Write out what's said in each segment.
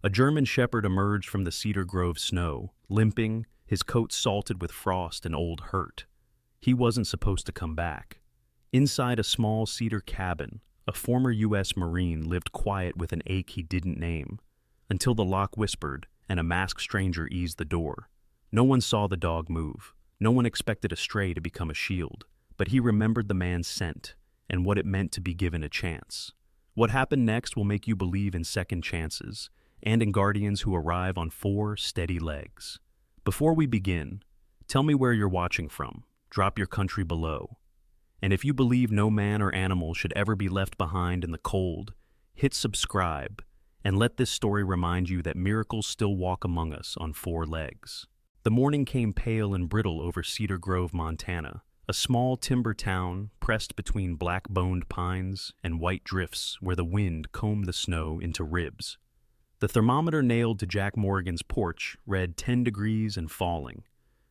A German shepherd emerged from the Cedar Grove snow, limping, his coat salted with frost and old hurt. He wasn't supposed to come back. Inside a small cedar cabin, a former U.S. Marine lived quiet with an ache he didn't name, until the lock whispered and a masked stranger eased the door. No one saw the dog move. No one expected a stray to become a shield, but he remembered the man's scent and what it meant to be given a chance. What happened next will make you believe in second chances and in guardians who arrive on 4 steady legs. Before we begin, tell me where you're watching from. Drop your country below. And if you believe no man or animal should ever be left behind in the cold, hit subscribe and let this story remind you that miracles still walk among us on 4 legs. The morning came pale and brittle over Cedar Grove, Montana, a small timber town pressed between black-boned pines and white drifts where the wind combed the snow into ribs. The thermometer nailed to Jack Morgan's porch read 10 degrees and falling.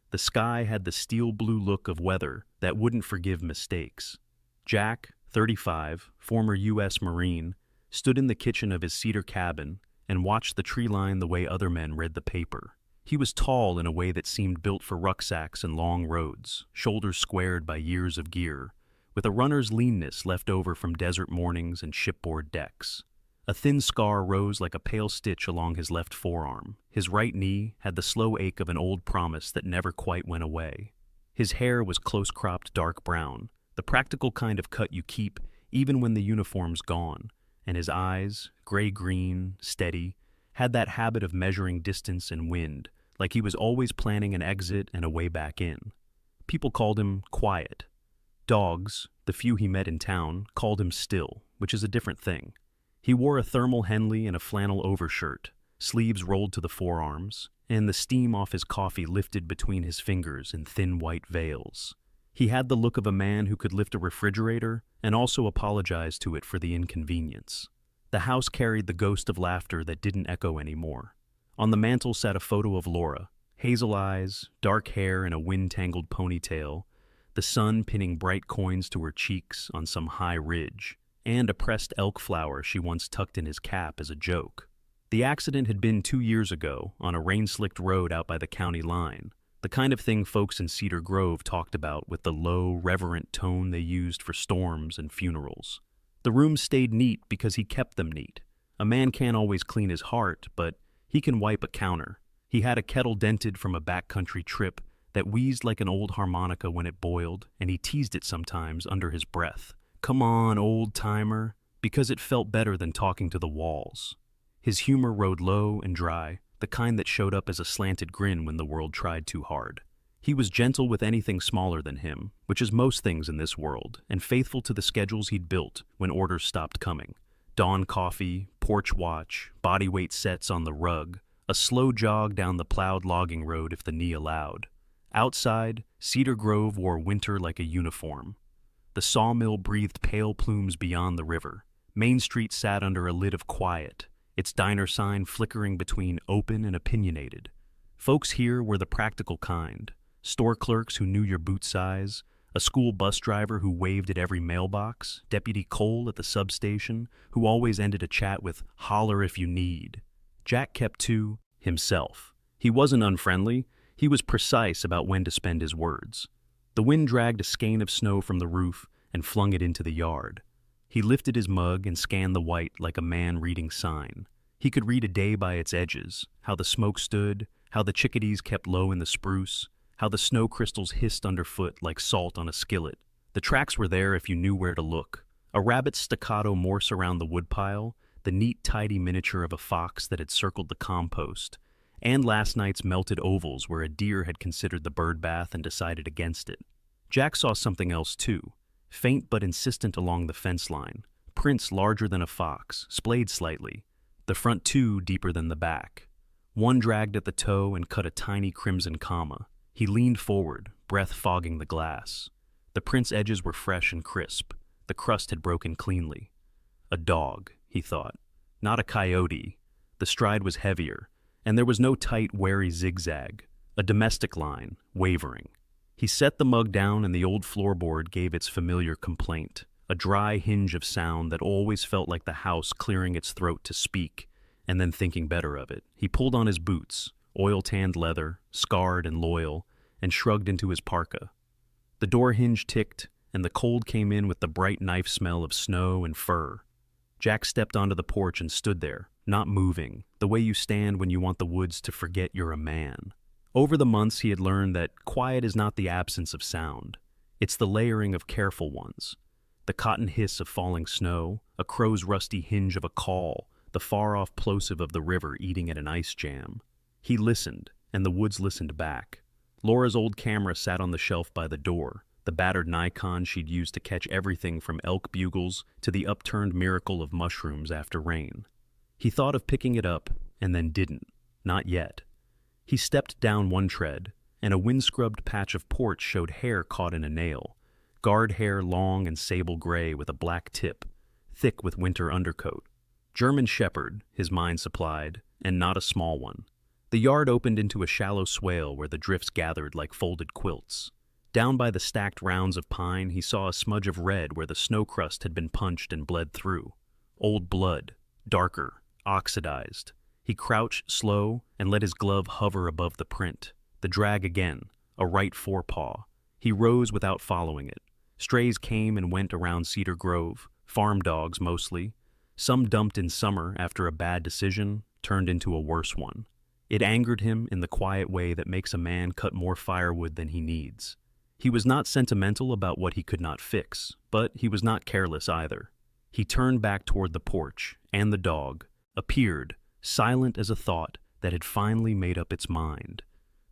The sky had the steel blue look of weather that wouldn't forgive mistakes. Jack, 35, former U.S. Marine, stood in the kitchen of his cedar cabin and watched the tree line the way other men read the paper. He was tall in a way that seemed built for rucksacks and long roads, shoulders squared by years of gear, with a runner's leanness left over from desert mornings and shipboard decks. A thin scar rose like a pale stitch along his left forearm. His right knee had the slow ache of an old promise that never quite went away. His hair was close-cropped dark brown, the practical kind of cut you keep even when the uniform's gone, and his eyes, gray-green, steady, had that habit of measuring distance and wind, like he was always planning an exit and a way back in. People called him quiet. Dogs, the few he met in town, called him still, which is a different thing. He wore a thermal Henley and a flannel overshirt, sleeves rolled to the forearms, and the steam off his coffee lifted between his fingers in thin white veils. He had the look of a man who could lift a refrigerator and also apologize to it for the inconvenience. The house carried the ghost of laughter that didn't echo anymore. On the mantel sat a photo of Laura, hazel eyes, dark hair in a wind-tangled ponytail, the sun pinning bright coins to her cheeks on some high ridge, and a pressed elk flower she once tucked in his cap as a joke. The accident had been 2 years ago on a rain-slicked road out by the county line, the kind of thing folks in Cedar Grove talked about with the low, reverent tone they used for storms and funerals. The rooms stayed neat because he kept them neat. A man can't always clean his heart, but he can wipe a counter. He had a kettle dented from a backcountry trip that wheezed like an old harmonica when it boiled, and he teased it sometimes under his breath. "Come on, old-timer," because it felt better than talking to the walls. His humor rode low and dry, the kind that showed up as a slanted grin when the world tried too hard. He was gentle with anything smaller than him, which is most things in this world, and faithful to the schedules he'd built when orders stopped coming. Dawn coffee, porch watch, bodyweight sets on the rug, a slow jog down the plowed logging road if the knee allowed. Outside, Cedar Grove wore winter like a uniform. The sawmill breathed pale plumes beyond the river. Main Street sat under a lid of quiet, its diner sign flickering between open and opinionated. Folks here were the practical kind. Store clerks who knew your boot size, a school bus driver who waved at every mailbox, Deputy Cole at the substation, who always ended a chat with "holler if you need." Jack kept to himself. He wasn't unfriendly, he was precise about when to spend his words. The wind dragged a skein of snow from the roof and flung it into the yard. He lifted his mug and scanned the white like a man reading sign. He could read a day by its edges, how the smoke stood, how the chickadees kept low in the spruce, how the snow crystals hissed underfoot like salt on a skillet. The tracks were there if you knew where to look. A rabbit's staccato morse around the woodpile, the neat, tidy miniature of a fox that had circled the compost, and last night's melted ovals where a deer had considered the bird bath and decided against it. Jack saw something else too, faint but insistent along the fence line, prints larger than a fox, splayed slightly, the front two deeper than the back. One dragged at the toe and cut a tiny crimson comma. He leaned forward, breath fogging the glass. The print's edges were fresh and crisp. The crust had broken cleanly. A dog, he thought, not a coyote. The stride was heavier, and there was no tight, wary zigzag, a domestic line, wavering. He set the mug down and the old floorboard gave its familiar complaint, a dry hinge of sound that always felt like the house clearing its throat to speak, and then thinking better of it, he pulled on his boots, oil-tanned leather, scarred and loyal, and shrugged into his parka. The door hinge ticked, and the cold came in with the bright knife smell of snow and fur. Jack stepped onto the porch and stood there, not moving, the way you stand when you want the woods to forget you're a man. Over the months, he had learned that quiet is not the absence of sound. It's the layering of careful ones. The cotton hiss of falling snow, a crow's rusty hinge of a call, the far-off plosive of the river eating at an ice jam. He listened, and the woods listened back. Laura's old camera sat on the shelf by the door, the battered Nikon she'd used to catch everything from elk bugles to the upturned miracle of mushrooms after rain. He thought of picking it up, and then didn't. Not yet. He stepped down one tread, and a wind-scrubbed patch of porch showed hair caught in a nail. Guard hair long and sable gray with a black tip, thick with winter undercoat. German shepherd, his mind supplied, and not a small one. The yard opened into a shallow swale where the drifts gathered like folded quilts. Down by the stacked rounds of pine, he saw a smudge of red where the snow crust had been punched and bled through. Old blood, darker, oxidized. He crouched slow and let his glove hover above the print. The drag again, a right forepaw. He rose without following it. Strays came and went around Cedar Grove, farm dogs mostly. Some dumped in summer after a bad decision turned into a worse one. It angered him in the quiet way that makes a man cut more firewood than he needs. He was not sentimental about what he could not fix, but he was not careless either. He turned back toward the porch, and the dog appeared, silent as a thought that had finally made up its mind.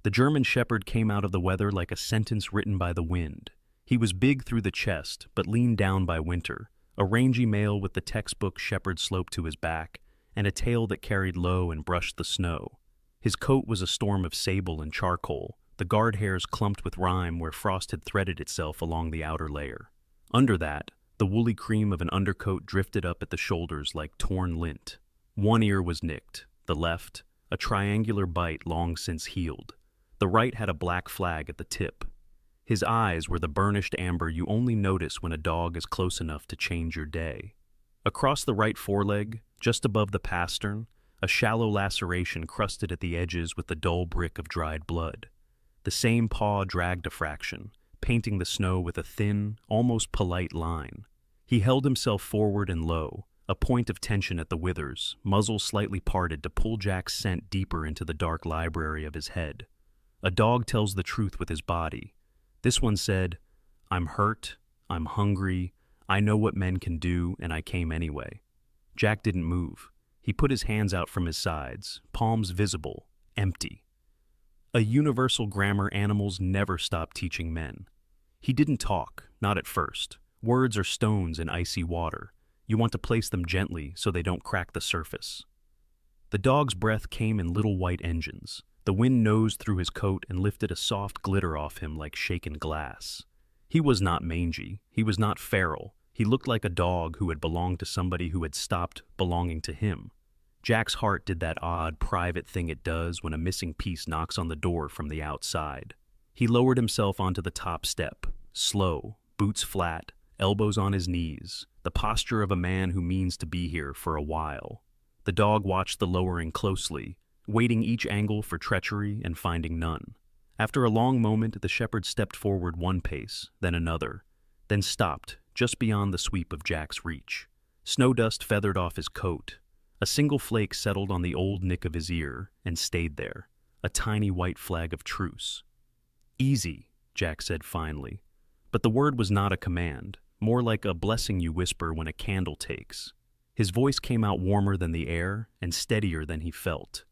The German shepherd came out of the weather like a sentence written by the wind. He was big through the chest, but leaned down by winter, a rangy male with the textbook shepherd slope to his back, and a tail that carried low and brushed the snow. His coat was a storm of sable and charcoal, the guard hairs clumped with rime where frost had threaded itself along the outer layer. Under that, the woolly cream of an undercoat drifted up at the shoulders like torn lint. One ear was nicked, the left, a triangular bite long since healed. The right had a black flag at the tip. His eyes were the burnished amber you only notice when a dog is close enough to change your day. Across the right foreleg, just above the pastern, a shallow laceration crusted at the edges with the dull brick of dried blood. The same paw dragged a fraction, painting the snow with a thin, almost polite line. He held himself forward and low, a point of tension at the withers, muzzle slightly parted to pull Jack's scent deeper into the dark library of his head. A dog tells the truth with his body. This one said, "I'm hurt, I'm hungry, I know what men can do, and I came anyway." Jack didn't move. He put his hands out from his sides, palms visible, empty. A universal grammar animals never stop teaching men. He didn't talk, not at first. Words are stones in icy water. You want to place them gently so they don't crack the surface. The dog's breath came in little white engines. The wind nosed through his coat and lifted a soft glitter off him like shaken glass. He was not mangy. He was not feral. He looked like a dog who had belonged to somebody who had stopped belonging to him. Jack's heart did that odd, private thing it does when a missing piece knocks on the door from the outside. He lowered himself onto the top step, slow, boots flat, elbows on his knees, the posture of a man who means to be here for a while. The dog watched the lowering closely, weighting each angle for treachery and finding none. After a long moment, the shepherd stepped forward one pace, then another, then stopped just beyond the sweep of Jack's reach. Snow dust feathered off his coat. A single flake settled on the old nick of his ear and stayed there, a tiny white flag of truce. "Easy," Jack said finally. But the word was not a command, more like a blessing you whisper when a candle takes. His voice came out warmer than the air and steadier than he felt.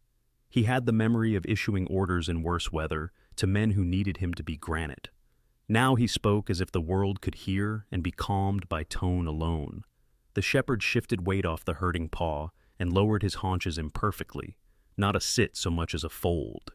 He had the memory of issuing orders in worse weather to men who needed him to be granite. Now he spoke as if the world could hear and be calmed by tone alone. The shepherd shifted weight off the hurting paw and lowered his haunches imperfectly, not a sit so much as a fold.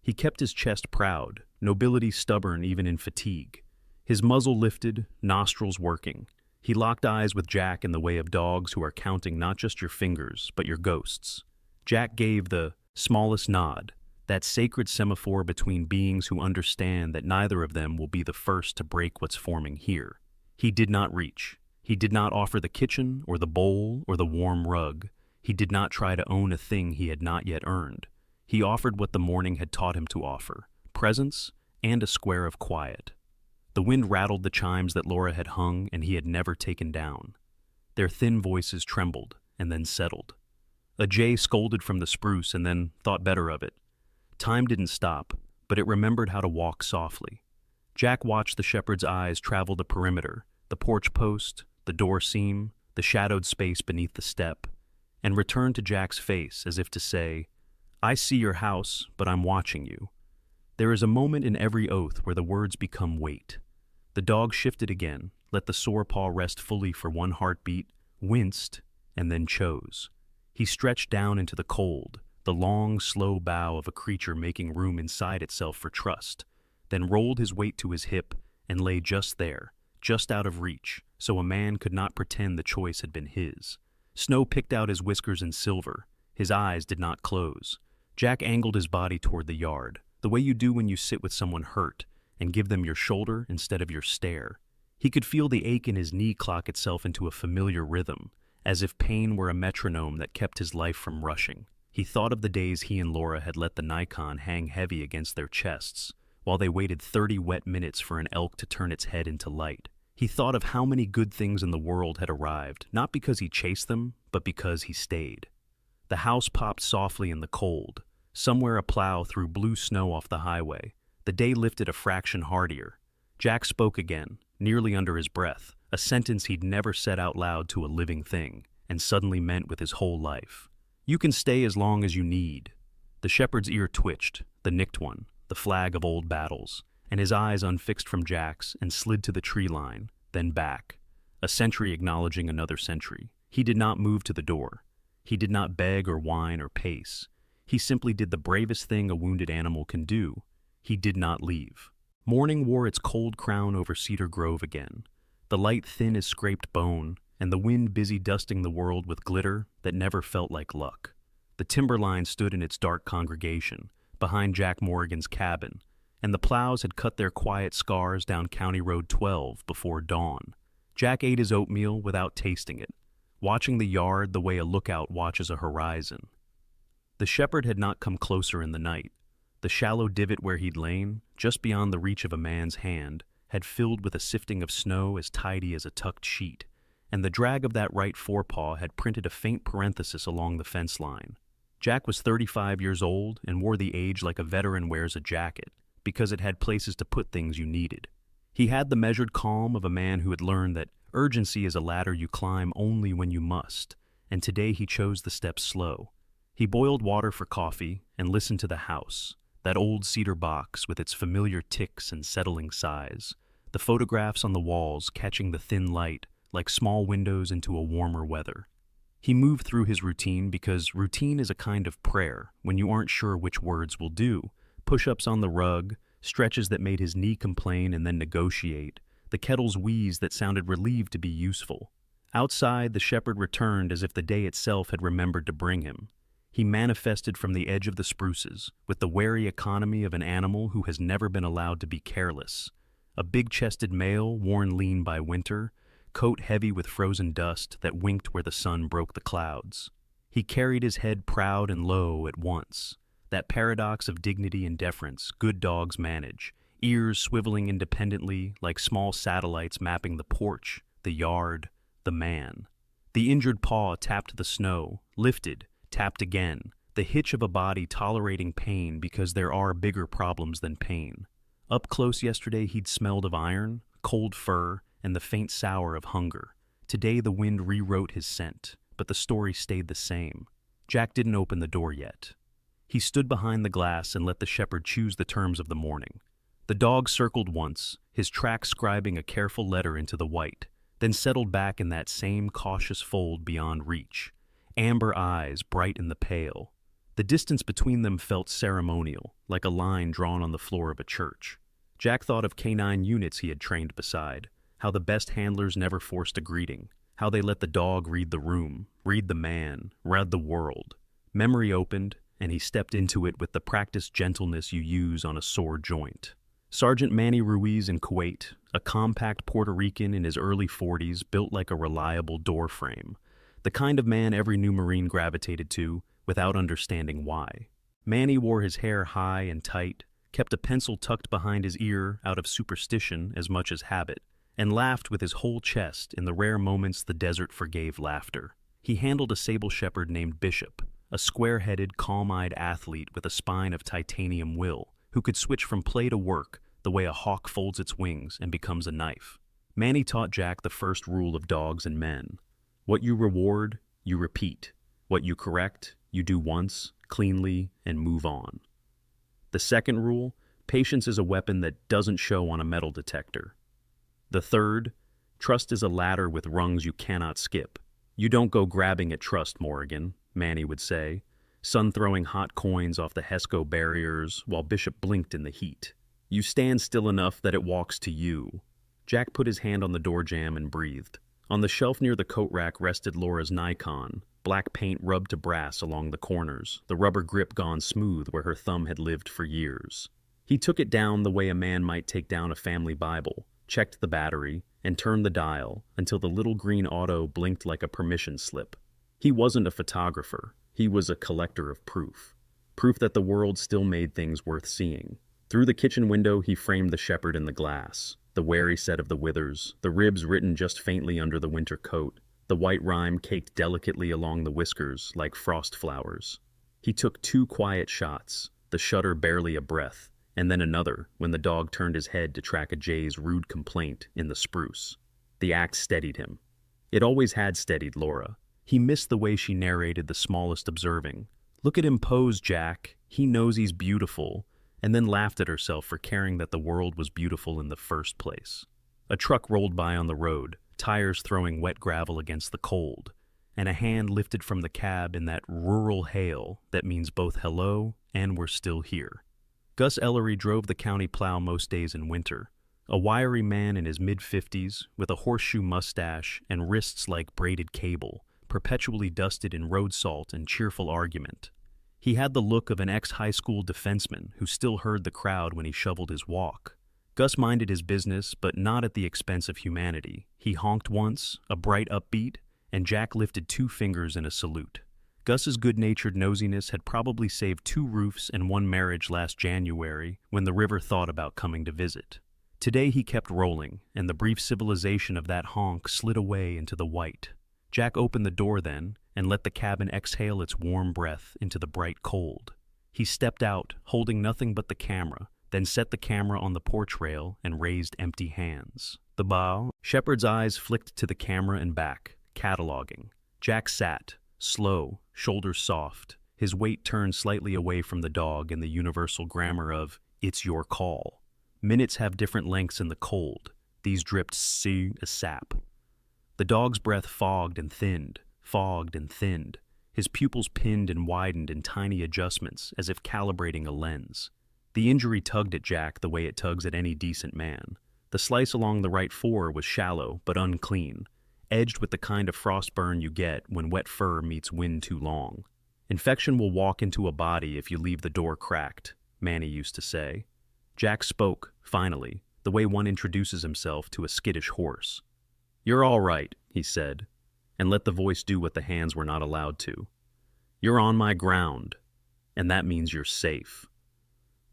He kept his chest proud, nobility stubborn even in fatigue. His muzzle lifted, nostrils working. He locked eyes with Jack in the way of dogs who are counting not just your fingers, but your ghosts. Jack gave the smallest nod, that sacred semaphore between beings who understand that neither of them will be the first to break what's forming here. He did not reach. He did not offer the kitchen or the bowl or the warm rug. He did not try to own a thing he had not yet earned. He offered what the morning had taught him to offer: presence and a square of quiet. The wind rattled the chimes that Laura had hung and he had never taken down. Their thin voices trembled and then settled. A jay scolded from the spruce and then thought better of it. Time didn't stop, but it remembered how to walk softly. Jack watched the shepherd's eyes travel the perimeter, the porch post, the door seam, the shadowed space beneath the step, and returned to Jack's face as if to say, "I see your house, but I'm watching you." There is a moment in every oath where the words become weight. The dog shifted again, let the sore paw rest fully for one heartbeat, winced, and then chose. He stretched down into the cold, the long, slow bow of a creature making room inside itself for trust, then rolled his weight to his hip and lay just there, just out of reach, so a man could not pretend the choice had been his. Snow picked out his whiskers in silver. His eyes did not close. Jack angled his body toward the yard, the way you do when you sit with someone hurt, and give them your shoulder instead of your stare. He could feel the ache in his knee clock itself into a familiar rhythm, as if pain were a metronome that kept his life from rushing. He thought of the days he and Laura had let the Nikon hang heavy against their chests, while they waited 30 wet minutes for an elk to turn its head into light. He thought of how many good things in the world had arrived, not because he chased them, but because he stayed. The house popped softly in the cold. Somewhere a plow threw blue snow off the highway. The day lifted a fraction hardier. Jack spoke again, nearly under his breath, a sentence he'd never said out loud to a living thing, and suddenly meant with his whole life. "You can stay as long as you need." The shepherd's ear twitched, the nicked one, the flag of old battles, and his eyes unfixed from Jack's and slid to the tree line, then back. A sentry acknowledging another sentry. He did not move to the door. He did not beg or whine or pace. He simply did the bravest thing a wounded animal can do. He did not leave. Morning wore its cold crown over Cedar Grove again, the light thin as scraped bone, and the wind busy dusting the world with glitter that never felt like luck. The timberline stood in its dark congregation, behind Jack Morgan's cabin, and the plows had cut their quiet scars down County Road 12 before dawn. Jack ate his oatmeal without tasting it, watching the yard the way a lookout watches a horizon. The shepherd had not come closer in the night. The shallow divot where he'd lain, just beyond the reach of a man's hand, had filled with a sifting of snow as tidy as a tucked sheet, and the drag of that right forepaw had printed a faint parenthesis along the fence line. Jack was 35 years old and wore the age like a veteran wears a jacket, because it had places to put things you needed. He had the measured calm of a man who had learned that urgency is a ladder you climb only when you must, and today he chose the steps slow. He boiled water for coffee and listened to the house, that old cedar box with its familiar ticks and settling sighs, the photographs on the walls catching the thin light like small windows into a warmer weather. He moved through his routine because routine is a kind of prayer when you aren't sure which words will do. Push-ups on the rug, stretches that made his knee complain and then negotiate, the kettle's wheeze that sounded relieved to be useful. Outside, the shepherd returned as if the day itself had remembered to bring him. He manifested from the edge of the spruces, with the wary economy of an animal who has never been allowed to be careless. A big-chested male, worn lean by winter, coat heavy with frozen dust that winked where the sun broke the clouds. He carried his head proud and low at once, that paradox of dignity and deference good dogs manage, ears swiveling independently like small satellites mapping the porch, the yard, the man. The injured paw tapped the snow, lifted, tapped again, the hitch of a body tolerating pain because there are bigger problems than pain. Up close yesterday he'd smelled of iron, cold fur, and the faint sour of hunger. Today the wind rewrote his scent, but the story stayed the same. Jack didn't open the door yet. He stood behind the glass and let the shepherd choose the terms of the morning. The dog circled once, his track scribing a careful letter into the white, then settled back in that same cautious fold beyond reach. Amber eyes bright in the pale. The distance between them felt ceremonial, like a line drawn on the floor of a church. Jack thought of canine units he had trained beside, how the best handlers never forced a greeting, how they let the dog read the room, read the man, read the world. Memory opened, and he stepped into it with the practiced gentleness you use on a sore joint. Sergeant Manny Ruiz in Kuwait, a compact Puerto Rican in his early 40s built like a reliable door frame. The kind of man every new Marine gravitated to without understanding why. Manny wore his hair high and tight, kept a pencil tucked behind his ear out of superstition as much as habit, and laughed with his whole chest in the rare moments the desert forgave laughter. He handled a sable shepherd named Bishop, a square-headed, calm-eyed athlete with a spine of titanium will, who could switch from play to work the way a hawk folds its wings and becomes a knife. Manny taught Jack the first rule of dogs and men. What you reward, you repeat. What you correct, you do once, cleanly, and move on. The second rule, patience is a weapon that doesn't show on a metal detector. The third, trust is a ladder with rungs you cannot skip. You don't go grabbing at trust, Morrigan, Manny would say, sun throwing hot coins off the Hesco barriers while Bishop blinked in the heat. You stand still enough that it walks to you. Jack put his hand on the door jamb and breathed. On the shelf near the coat rack rested Laura's Nikon, black paint rubbed to brass along the corners, the rubber grip gone smooth where her thumb had lived for years. He took it down the way a man might take down a family Bible, checked the battery, and turned the dial until the little green auto blinked like a permission slip. He wasn't a photographer. He was a collector of proof. Proof that the world still made things worth seeing. Through the kitchen window he framed the shepherd in the glass, the wary set of the withers, the ribs written just faintly under the winter coat, the white rime caked delicately along the whiskers like frost flowers. He took 2 quiet shots, the shutter barely a breath, and then another when the dog turned his head to track a jay's rude complaint in the spruce. The act steadied him. It always had steadied Laura. He missed the way she narrated the smallest observing. "Look at him pose, Jack. He knows he's beautiful," and then laughed at herself for caring that the world was beautiful in the first place. A truck rolled by on the road, tires throwing wet gravel against the cold, and a hand lifted from the cab in that rural hail that means both hello and we're still here. Gus Ellery drove the county plow most days in winter, a wiry man in his mid-50s with a horseshoe mustache and wrists like braided cable, perpetually dusted in road salt and cheerful argument. He had the look of an ex-high school defenseman who still heard the crowd when he shoveled his walk. Gus minded his business, but not at the expense of humanity. He honked once, a bright upbeat, and Jack lifted 2 fingers in a salute. Gus's good-natured nosiness had probably saved 2 roofs and 1 marriage last January when the river thought about coming to visit. Today he kept rolling, and the brief civilization of that honk slid away into the white. Jack opened the door then, and let the cabin exhale its warm breath into the bright cold. He stepped out, holding nothing but the camera, then set the camera on the porch rail and raised empty hands. The bow. Shepard's eyes flicked to the camera and back, cataloging. Jack sat, slow, shoulders soft, his weight turned slightly away from the dog in the universal grammar of, "It's your call." Minutes have different lengths in the cold. These dripped a sap. The dog's breath fogged and thinned, his pupils pinned and widened in tiny adjustments as if calibrating a lens. The injury tugged at Jack the way it tugs at any decent man. The slice along the right fore was shallow but unclean, edged with the kind of frostburn you get when wet fur meets wind too long. "Infection will walk into a body if you leave the door cracked," Manny used to say. Jack spoke, finally, the way one introduces himself to a skittish horse. "You're all right," he said, and let the voice do what the hands were not allowed to. "You're on my ground, and that means you're safe."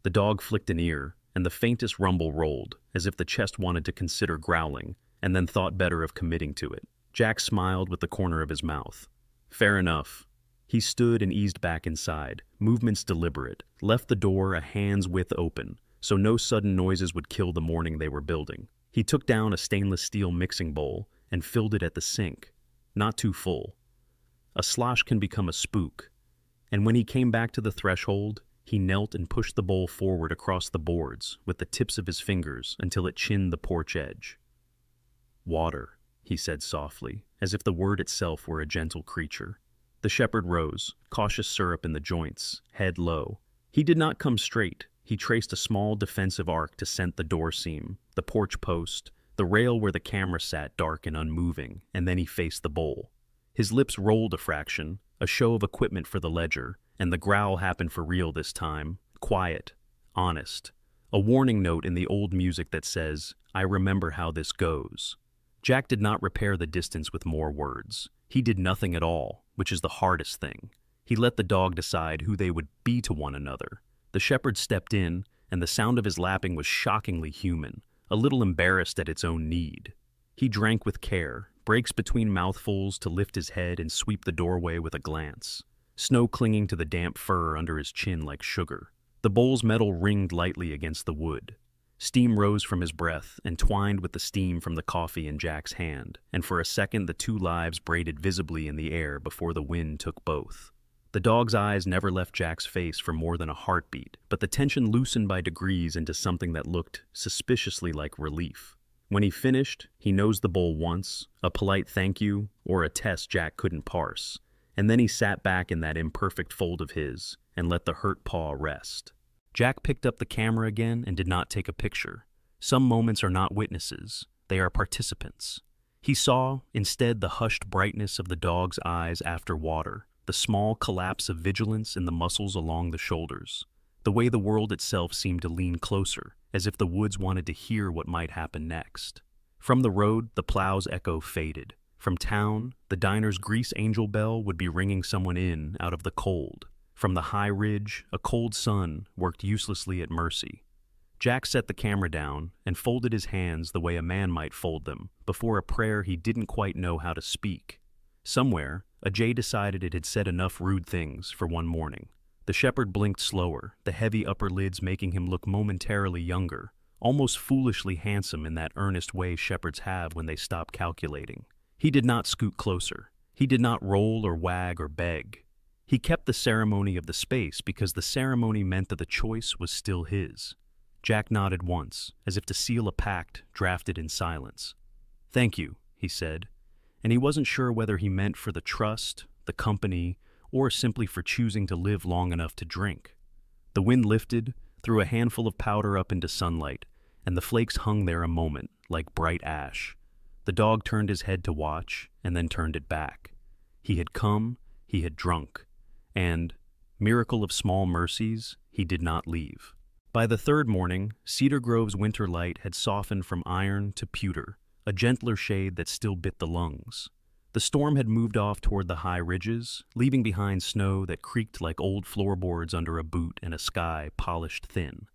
The dog flicked an ear, and the faintest rumble rolled, as if the chest wanted to consider growling, and then thought better of committing to it. Jack smiled with the corner of his mouth. "Fair enough." He stood and eased back inside, movements deliberate, left the door a hand's width open, so no sudden noises would kill the morning they were building. He took down a stainless steel mixing bowl and filled it at the sink, not too full. A slosh can become a spook, and when he came back to the threshold, he knelt and pushed the bowl forward across the boards with the tips of his fingers until it chinned the porch edge. "Water," he said softly, as if the word itself were a gentle creature. The shepherd rose, cautious syrup in the joints, head low. He did not come straight. He traced a small defensive arc to scent the door seam, the porch post, the rail where the camera sat dark and unmoving, and then he faced the bowl. His lips rolled a fraction, a show of equipment for the ledger, and the growl happened for real this time, quiet, honest, a warning note in the old music that says, "I remember how this goes." Jack did not repair the distance with more words. He did nothing at all, which is the hardest thing. He let the dog decide who they would be to one another. The shepherd stepped in, and the sound of his lapping was shockingly human, a little embarrassed at its own need. He drank with care, breaks between mouthfuls to lift his head and sweep the doorway with a glance, snow clinging to the damp fur under his chin like sugar. The bowl's metal ringed lightly against the wood. Steam rose from his breath, entwined with the steam from the coffee in Jack's hand, and for a second the two lives braided visibly in the air before the wind took both. The dog's eyes never left Jack's face for more than a heartbeat, but the tension loosened by degrees into something that looked suspiciously like relief. When he finished, he nosed the bowl once, a polite thank you, or a test Jack couldn't parse, and then he sat back in that imperfect fold of his and let the hurt paw rest. Jack picked up the camera again and did not take a picture. Some moments are not witnesses, they are participants. He saw, instead, the hushed brightness of the dog's eyes after water, the small collapse of vigilance in the muscles along the shoulders, the way the world itself seemed to lean closer, as if the woods wanted to hear what might happen next. From the road, the plow's echo faded. From town, the diner's grease angel bell would be ringing someone in out of the cold. From the high ridge, a cold sun worked uselessly at mercy. Jack set the camera down and folded his hands the way a man might fold them before a prayer he didn't quite know how to speak. Somewhere, a jay decided it had said enough rude things for one morning. The shepherd blinked slower, the heavy upper lids making him look momentarily younger, almost foolishly handsome in that earnest way shepherds have when they stop calculating. He did not scoot closer. He did not roll or wag or beg. He kept the ceremony of the space because the ceremony meant that the choice was still his. Jack nodded once, as if to seal a pact drafted in silence. "Thank you," he said, and he wasn't sure whether he meant for the trust, the company, or simply for choosing to live long enough to drink. The wind lifted, threw a handful of powder up into sunlight, and the flakes hung there a moment, like bright ash. The dog turned his head to watch, and then turned it back. He had come, he had drunk, and, miracle of small mercies, he did not leave. By the third morning, Cedar Grove's winter light had softened from iron to pewter, a gentler shade that still bit the lungs. The storm had moved off toward the high ridges, leaving behind snow that creaked like old floorboards under a boot and a sky polished thin.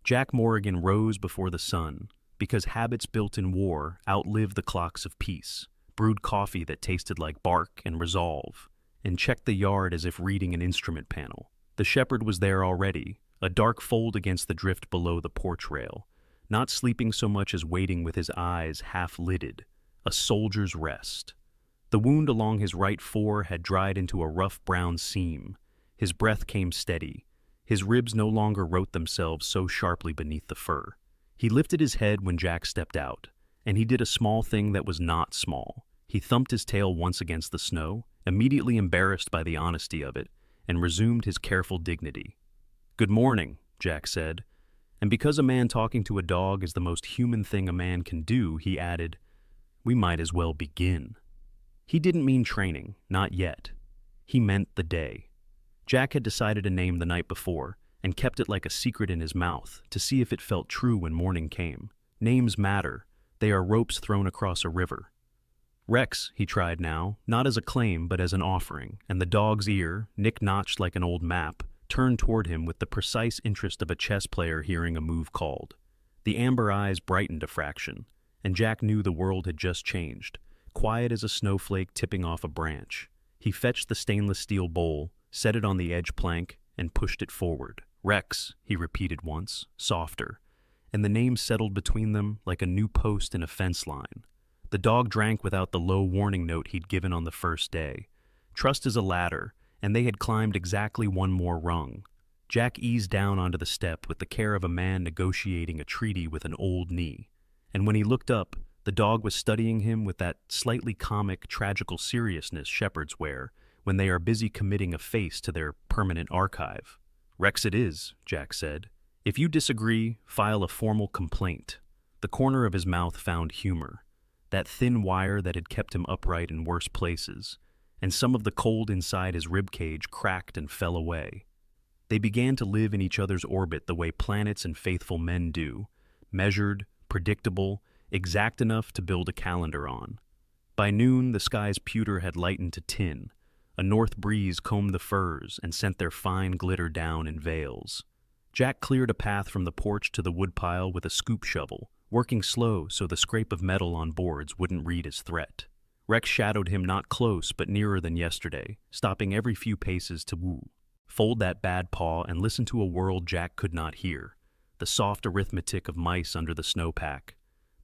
Jack Morrigan rose before the sun, because habits built in war outlive the clocks of peace, brewed coffee that tasted like bark and resolve, and checked the yard as if reading an instrument panel. The shepherd was there already, a dark fold against the drift below the porch rail, not sleeping so much as waiting with his eyes half-lidded, a soldier's rest. The wound along his right fore had dried into a rough brown seam. His breath came steady. His ribs no longer wrote themselves so sharply beneath the fur. He lifted his head when Jack stepped out, and he did a small thing that was not small. He thumped his tail once against the snow, immediately embarrassed by the honesty of it, and resumed his careful dignity. "Good morning," Jack said, and because a man talking to a dog is the most human thing a man can do, he added, "We might as well begin." He didn't mean training, not yet. He meant the day. Jack had decided a name the night before, and kept it like a secret in his mouth to see if it felt true when morning came. Names matter. They are ropes thrown across a river. Rex, he tried now, not as a claim but as an offering, and the dog's ear, nick-notched like an old map, turned toward him with the precise interest of a chess player hearing a move called. The amber eyes brightened a fraction, and Jack knew the world had just changed, quiet as a snowflake tipping off a branch. He fetched the stainless steel bowl, set it on the edge plank, and pushed it forward. "Rex," he repeated once, softer, and the name settled between them like a new post in a fence line. The dog drank without the low warning note he'd given on the first day. Trust is a ladder, and they had climbed exactly one more rung. Jack eased down onto the step with the care of a man negotiating a treaty with an old knee, and when he looked up, the dog was studying him with that slightly comic, tragical seriousness shepherds wear when they are busy committing a face to their permanent archive. "Rex it is," Jack said. "If you disagree, file a formal complaint." The corner of his mouth found humor, that thin wire that had kept him upright in worse places, and some of the cold inside his ribcage cracked and fell away. They began to live in each other's orbit the way planets and faithful men do, measured, predictable, exact enough to build a calendar on. By noon, the sky's pewter had lightened to tin. A north breeze combed the firs and sent their fine glitter down in veils. Jack cleared a path from the porch to the woodpile with a scoop shovel, working slow so the scrape of metal on boards wouldn't read his threat. Rex shadowed him not close but nearer than yesterday, stopping every few paces to woo. Fold that bad paw and listen to a world Jack could not hear. The soft arithmetic of mice under the snowpack.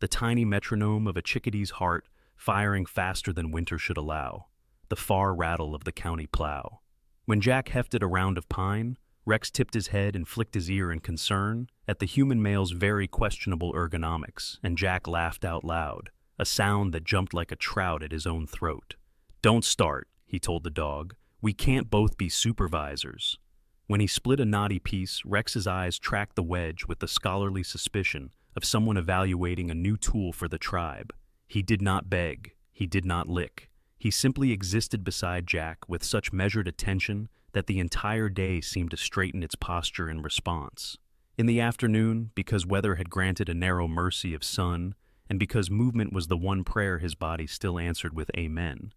The tiny metronome of a chickadee's heart firing faster than winter should allow. The far rattle of the county plow. When Jack hefted a round of pine, Rex tipped his head and flicked his ear in concern at the human male's very questionable ergonomics, and Jack laughed out loud, a sound that jumped like a trout at his own throat. "Don't start," he told the dog. "We can't both be supervisors." When he split a knotty piece, Rex's eyes tracked the wedge with the scholarly suspicion of someone evaluating a new tool for the tribe. He did not beg. He did not lick. He simply existed beside Jack with such measured attention that the entire day seemed to straighten its posture in response. In the afternoon, because weather had granted a narrow mercy of sun, and because movement was the one prayer his body still answered with amen,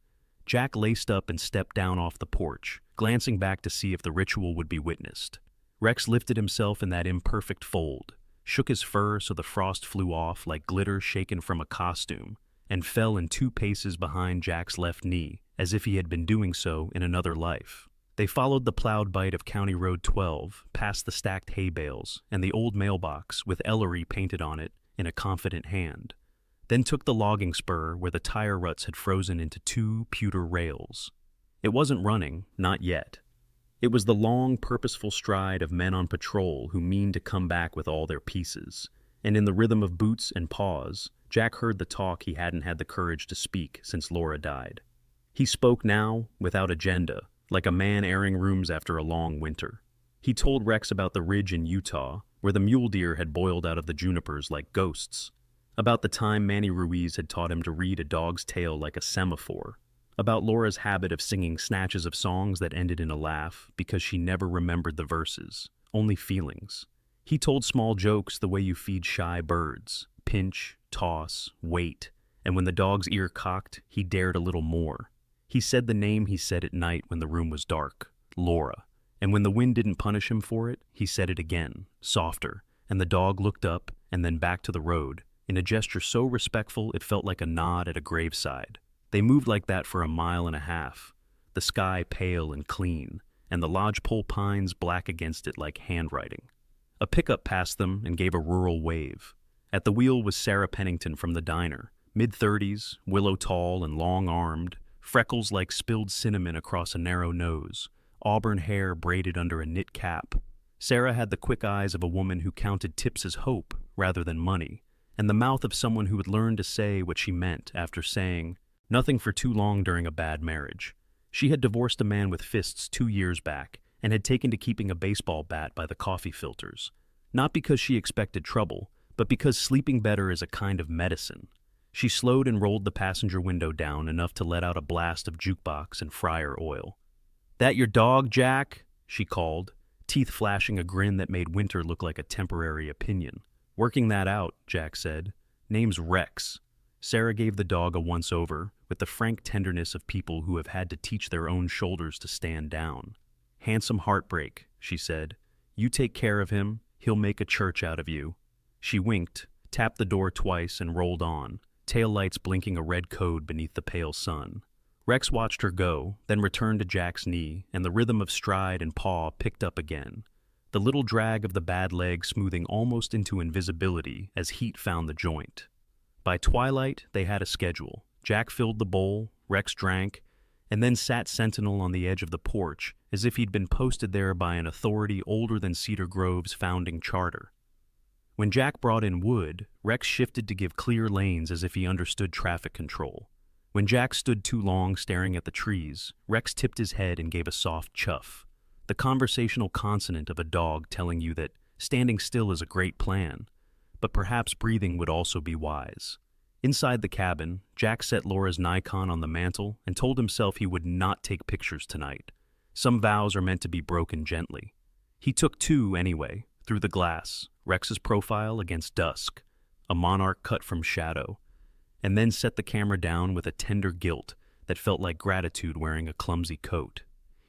Jack laced up and stepped down off the porch, glancing back to see if the ritual would be witnessed. Rex lifted himself in that imperfect fold, shook his fur so the frost flew off like glitter shaken from a costume, and fell in 2 paces behind Jack's left knee, as if he had been doing so in another life. They followed the plowed bite of County Road 12, past the stacked hay bales and the old mailbox with Ellery painted on it in a confident hand, then took the logging spur where the tire ruts had frozen into 2 pewter rails. It wasn't running, not yet. It was the long, purposeful stride of men on patrol who mean to come back with all their pieces, and in the rhythm of boots and paws, Jack heard the talk he hadn't had the courage to speak since Laura died. He spoke now, without agenda, like a man airing rooms after a long winter. He told Rex about the ridge in Utah, where the mule deer had boiled out of the junipers like ghosts, about the time Manny Ruiz had taught him to read a dog's tail like a semaphore, about Laura's habit of singing snatches of songs that ended in a laugh because she never remembered the verses, only feelings. He told small jokes the way you feed shy birds, pinch, toss, wait, and when the dog's ear cocked, he dared a little more. He said the name he said at night when the room was dark, Laura, and when the wind didn't punish him for it, he said it again, softer, and the dog looked up and then back to the road, in a gesture so respectful it felt like a nod at a graveside. They moved like that for 1.5 miles, the sky pale and clean, and the lodgepole pines black against it like handwriting. A pickup passed them and gave a rural wave. At the wheel was Sarah Pennington from the diner, mid-30s, willow-tall and long-armed, freckles like spilled cinnamon across a narrow nose, auburn hair braided under a knit cap. Sarah had the quick eyes of a woman who counted tips as hope rather than money, and the mouth of someone who had learned to say what she meant after saying nothing for too long during a bad marriage. She had divorced a man with fists 2 years back and had taken to keeping a baseball bat by the coffee filters, not because she expected trouble, but because sleeping better is a kind of medicine. She slowed and rolled the passenger window down enough to let out a blast of jukebox and fryer oil. "That your dog, Jack?" she called, teeth flashing a grin that made winter look like a temporary opinion. "Working that out," Jack said. "Name's Rex." Sarah gave the dog a once-over with the frank tenderness of people who have had to teach their own shoulders to stand down. "Handsome heartbreak," she said. "You take care of him, he'll make a church out of you." She winked, tapped the door twice, and rolled on, taillights blinking a red code beneath the pale sun. Rex watched her go, then returned to Jack's knee, and the rhythm of stride and paw picked up again, the little drag of the bad leg smoothing almost into invisibility as heat found the joint. By twilight, they had a schedule. Jack filled the bowl, Rex drank, and then sat sentinel on the edge of the porch as if he'd been posted there by an authority older than Cedar Grove's founding charter. When Jack brought in wood, Rex shifted to give clear lanes as if he understood traffic control. When Jack stood too long staring at the trees, Rex tipped his head and gave a soft chuff, the conversational consonant of a dog telling you that standing still is a great plan, but perhaps breathing would also be wise. Inside the cabin, Jack set Laura's Nikon on the mantel and told himself he would not take pictures tonight. Some vows are meant to be broken gently. He took 2 anyway, through the glass, Rex's profile against dusk, a monarch cut from shadow, and then set the camera down with a tender guilt that felt like gratitude wearing a clumsy coat.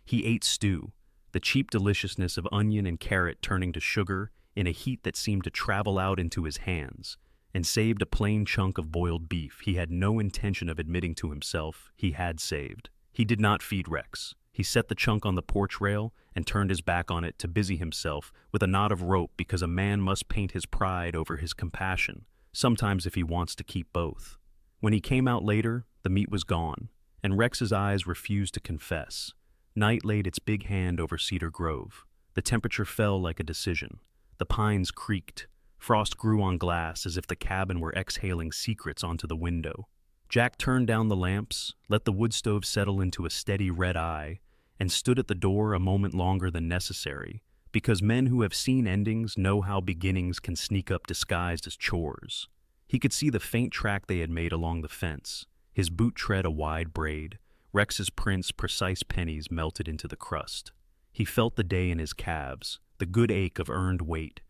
He ate stew, the cheap deliciousness of onion and carrot turning to sugar in a heat that seemed to travel out into his hands, and saved a plain chunk of boiled beef he had no intention of admitting to himself he had saved. He did not feed Rex. He set the chunk on the porch rail and turned his back on it to busy himself with a knot of rope, because a man must paint his pride over his compassion, sometimes if he wants to keep both. When he came out later, the meat was gone, and Rex's eyes refused to confess. Night laid its big hand over Cedar Grove. The temperature fell like a decision. The pines creaked. Frost grew on glass as if the cabin were exhaling secrets onto the window. Jack turned down the lamps, let the wood stove settle into a steady red eye, and stood at the door a moment longer than necessary, because men who have seen endings know how beginnings can sneak up disguised as chores. He could see the faint track they had made along the fence, his boot tread a wide braid, Rex's prints precise pennies melted into the crust. He felt the day in his calves, the good ache of earned weight,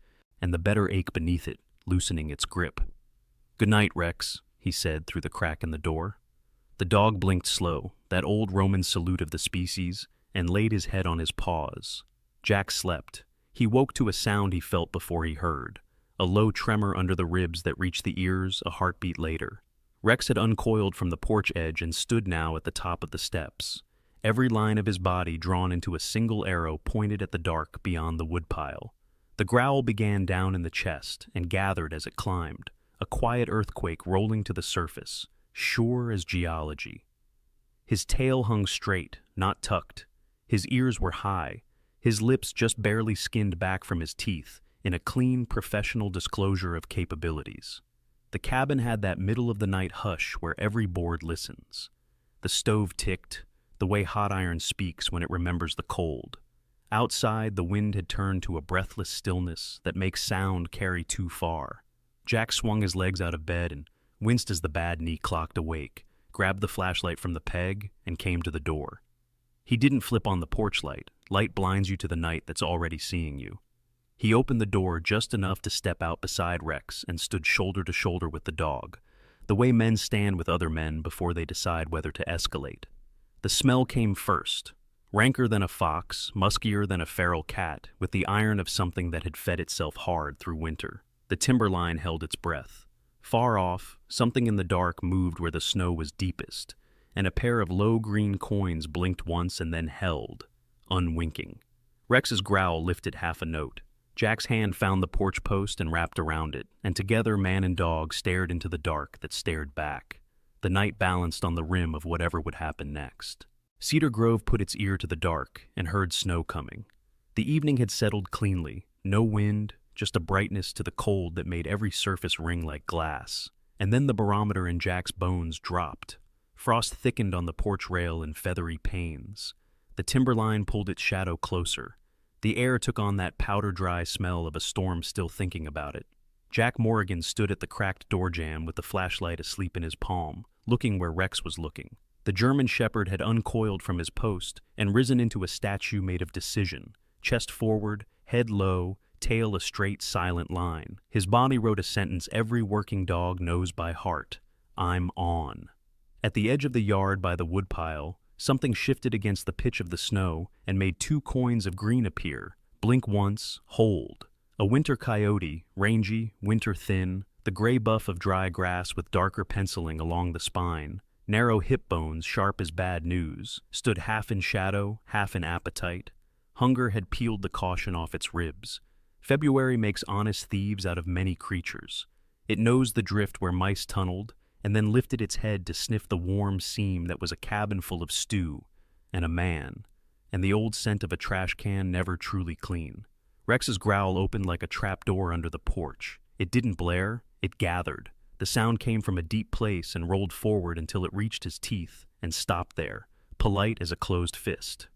and the better ache beneath it, loosening its grip. "Good night, Rex," he said through the crack in the door. The dog blinked slow, that old Roman salute of the species, and laid his head on his paws. Jack slept. He woke to a sound he felt before he heard, a low tremor under the ribs that reached the ears a heartbeat later. Rex had uncoiled from the porch edge and stood now at the top of the steps, every line of his body drawn into a single arrow pointed at the dark beyond the woodpile. The growl began down in the chest and gathered as it climbed, a quiet earthquake rolling to the surface, sure as geology. His tail hung straight, not tucked. His ears were high, his lips just barely skinned back from his teeth in a clean, professional disclosure of capabilities. The cabin had that middle-of-the-night hush where every board listens. The stove ticked, the way hot iron speaks when it remembers the cold. Outside, the wind had turned to a breathless stillness that makes sound carry too far. Jack swung his legs out of bed and winced as the bad knee clocked awake, grabbed the flashlight from the peg, and came to the door. He didn't flip on the porch light. Light blinds you to the night that's already seeing you. He opened the door just enough to step out beside Rex and stood shoulder to shoulder with the dog, the way men stand with other men before they decide whether to escalate. The smell came first, ranker than a fox, muskier than a feral cat, with the iron of something that had fed itself hard through winter. The timberline held its breath. Far off, something in the dark moved where the snow was deepest, and a pair of low green coins blinked once and then held, unwinking. Rex's growl lifted half a note. Jack's hand found the porch post and wrapped around it, and together man and dog stared into the dark that stared back. The night balanced on the rim of whatever would happen next. Cedar Grove put its ear to the dark and heard snow coming. The evening had settled cleanly, no wind, just a brightness to the cold that made every surface ring like glass. And then the barometer in Jack's bones dropped. Frost thickened on the porch rail in feathery panes. The timberline pulled its shadow closer. The air took on that powder-dry smell of a storm still thinking about it. Jack Morrigan stood at the cracked door jamb with the flashlight asleep in his palm, looking where Rex was looking. The German shepherd had uncoiled from his post and risen into a statue made of decision, chest forward, head low, tail a straight, silent line. His body wrote a sentence every working dog knows by heart: "I'm on." At the edge of the yard by the woodpile, something shifted against the pitch of the snow and made two coins of green appear. Blink once, hold. A winter coyote, rangy, winter thin, the gray buff of dry grass with darker penciling along the spine, narrow hip bones sharp as bad news, stood half in shadow, half in appetite. Hunger had peeled the caution off its ribs. February makes honest thieves out of many creatures. It knows the drift where mice tunneled, and then lifted its head to sniff the warm seam that was a cabin full of stew, and a man, and the old scent of a trash can never truly clean. Rex's growl opened like a trapdoor under the porch. It didn't blare, it gathered. The sound came from a deep place and rolled forward until it reached his teeth and stopped there, polite as a closed fist.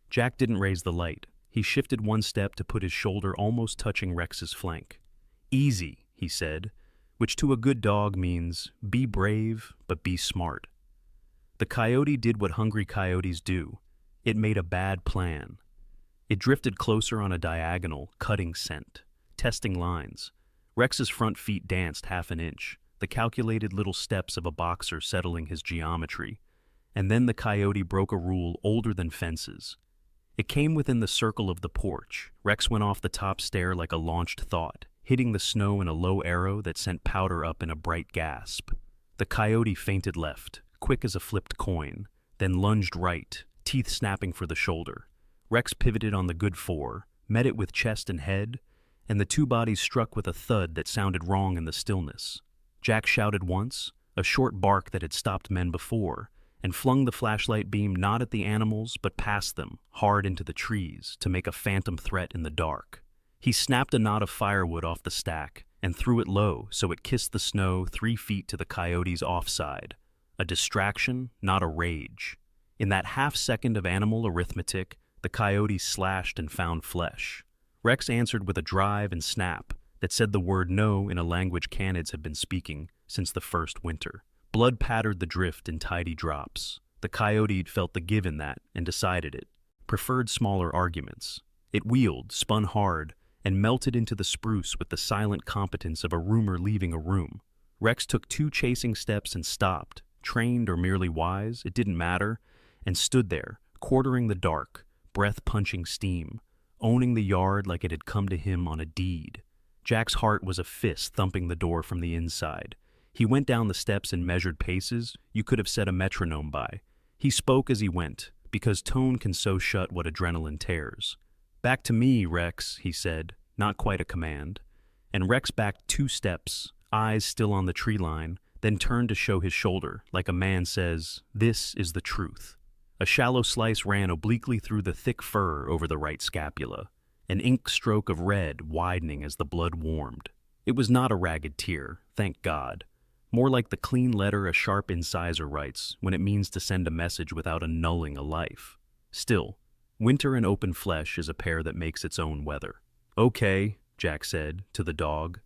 Jack didn't raise the light. He shifted one step to put his shoulder almost touching Rex's flank. "Easy," he said, which to a good dog means be brave, but be smart. The coyote did what hungry coyotes do. It made a bad plan. It drifted closer on a diagonal, cutting scent, testing lines. Rex's front feet danced half an inch. the calculated little steps of a boxer settling his geometry. And then the coyote broke a rule older than fences. It came within the circle of the porch. Rex went off the top stair like a launched thought, hitting the snow in a low arrow that sent powder up in a bright gasp. The coyote feinted left, quick as a flipped coin, then lunged right, teeth snapping for the shoulder. Rex pivoted on the good four, met it with chest and head, and the two bodies struck with a thud that sounded wrong in the stillness. Jack shouted once, a short bark that had stopped men before, and flung the flashlight beam not at the animals but past them, hard into the trees, to make a phantom threat in the dark. He snapped a knot of firewood off the stack and threw it low so it kissed the snow 3 feet to the coyote's offside. A distraction, not a rage. In that half-second of animal arithmetic, the coyote slashed and found flesh. Rex answered with a drive and snap that said the word no in a language canids had been speaking since the first winter. Blood pattered the drift in tidy drops. The coyote felt the give in that and decided it. Preferred smaller arguments. It wheeled, spun hard, and melted into the spruce with the silent competence of a roomer leaving a room. Rex took 2 chasing steps and stopped, trained or merely wise, it didn't matter, and stood there, quartering the dark, breath-punching steam, owning the yard like it had come to him on a deed. Jack's heart was a fist thumping the door from the inside. He went down the steps in measured paces you could have set a metronome by. He spoke as he went, because tone can so shut what adrenaline tears. "Back to me, Rex," he said, not quite a command. And Rex backed 2 steps, eyes still on the tree line, then turned to show his shoulder, like a man says, "This is the truth." A shallow slice ran obliquely through the thick fur over the right scapula, an ink stroke of red widening as the blood warmed. It was not a ragged tear, thank God. More like the clean letter a sharp incisor writes when it means to send a message without annulling a life. Still, winter and open flesh is a pair that makes its own weather. "Okay," Jack said, to the dog,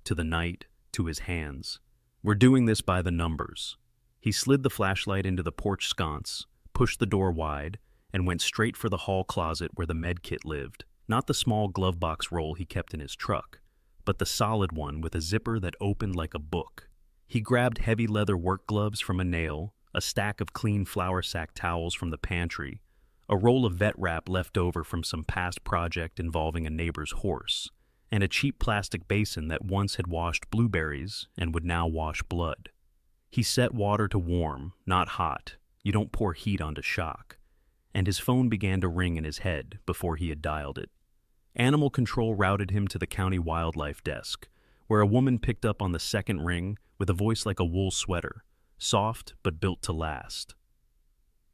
to the night, to his hands. "We're doing this by the numbers." He slid the flashlight into the porch sconce, pushed the door wide, and went straight for the hall closet where the med kit lived. Not the small glove box roll he kept in his truck, but the solid one with a zipper that opened like a book. He grabbed heavy leather work gloves from a nail, a stack of clean flour sack towels from the pantry, a roll of vet wrap left over from some past project involving a neighbor's horse, and a cheap plastic basin that once had washed blueberries and would now wash blood. He set water to warm, not hot. You don't pour heat onto shock. And his phone began to ring in his head before he had dialed it. Animal Control routed him to the county wildlife desk, where a woman picked up on the second ring with a voice like a wool sweater, soft but built to last.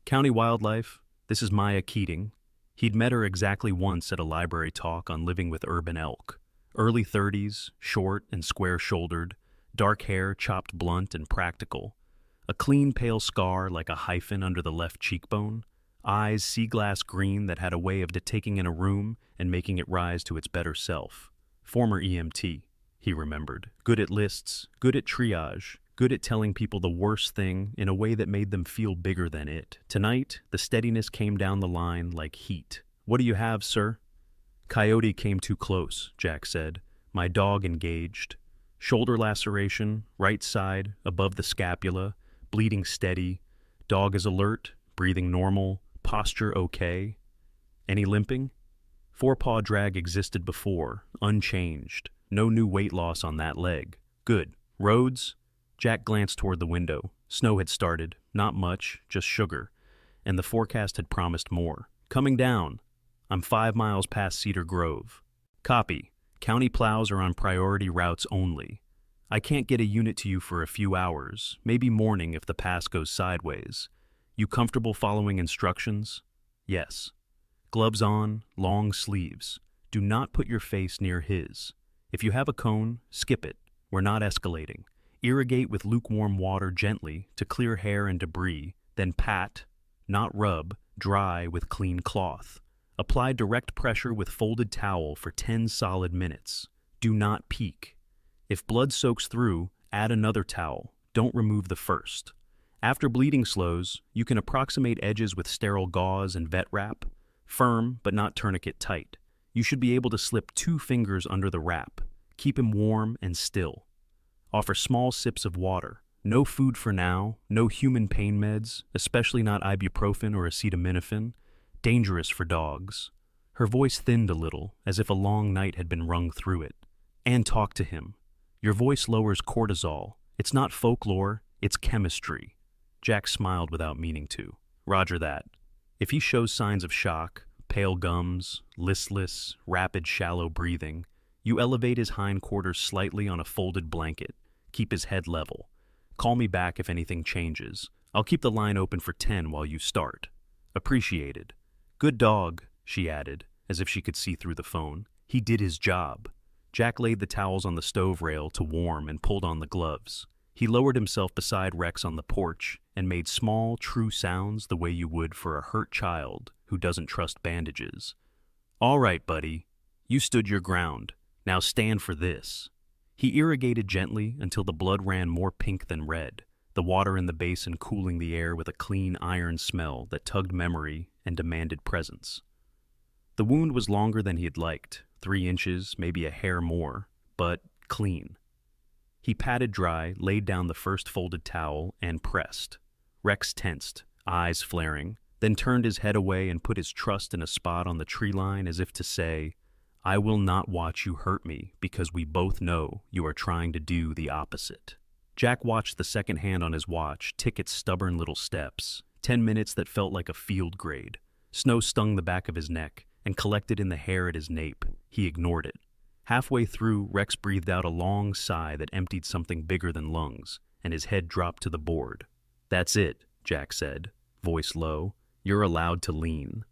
"County Wildlife, this is Maya Keating." He'd met her exactly once at a library talk on living with urban elk. Early 30s, short and square-shouldered, dark hair chopped blunt and practical, a clean pale scar like a hyphen under the left cheekbone, eyes sea glass green that had a way of taking in a room and making it rise to its better self. Former EMT, he remembered. Good at lists, good at triage, good at telling people the worst thing in a way that made them feel bigger than it. Tonight, the steadiness came down the line like heat. "What do you have, sir?" "Coyote came too close," Jack said. "My dog engaged. Shoulder laceration, right side, above the scapula, bleeding steady. Dog is alert, breathing normal, posture okay. Any limping?" Forepaw drag existed before, unchanged. No new weight loss on that leg. "Good. Roads?" Jack glanced toward the window. Snow had started, not much, just sugar, and the forecast had promised more. "Coming down. I'm 5 miles past Cedar Grove." "Copy. County plows are on priority routes only. I can't get a unit to you for a few hours, maybe morning if the pass goes sideways. You comfortable following instructions?" "Yes." Gloves on, long sleeves. Do not put your face near his. If you have a cone, skip it. We're not escalating. Irrigate with lukewarm water gently to clear hair and debris, then pat, not rub, dry with clean cloth. Apply direct pressure with folded towel for 10 solid minutes. Do not peek. If blood soaks through, add another towel. Don't remove the first. After bleeding slows, you can approximate edges with sterile gauze and vet wrap. Firm, but not tourniquet tight. You should be able to slip 2 fingers under the wrap. Keep him warm and still. Offer small sips of water. No food for now, no human pain meds, especially not ibuprofen or acetaminophen. Dangerous for dogs. Her voice thinned a little, as if a long night had been wrung through it. And talk to him. Your voice lowers cortisol. It's not folklore, it's chemistry. Jack smiled without meaning to. Roger that. If he shows signs of shock, pale gums, listless, rapid shallow breathing, you elevate his hindquarters slightly on a folded blanket. Keep his head level. Call me back if anything changes. I'll keep the line open for 10 while you start. Appreciated. Good dog, she added, as if she could see through the phone. He did his job. Jack laid the towels on the stove rail to warm and pulled on the gloves. He lowered himself beside Rex on the porch and made small, true sounds the way you would for a hurt child who doesn't trust bandages. All right, buddy. You stood your ground. Now stand for this. He irrigated gently until the blood ran more pink than red, the water in the basin cooling the air with a clean iron smell that tugged memory and demanded presence. The wound was longer than he had liked, 3 inches, maybe a hair more, but clean. He patted dry, laid down the first folded towel, and pressed. Rex tensed, eyes flaring, then turned his head away and put his trust in a spot on the tree line as if to say, I will not watch you hurt me because we both know you are trying to do the opposite. Jack watched the second hand on his watch tick its stubborn little steps, 10 minutes that felt like a field grade. Snow stung the back of his neck and collected in the hair at his nape. He ignored it. Halfway through, Rex breathed out a long sigh that emptied something bigger than lungs, and his head dropped to the board. That's it, Jack said, voice low. You're allowed to lean.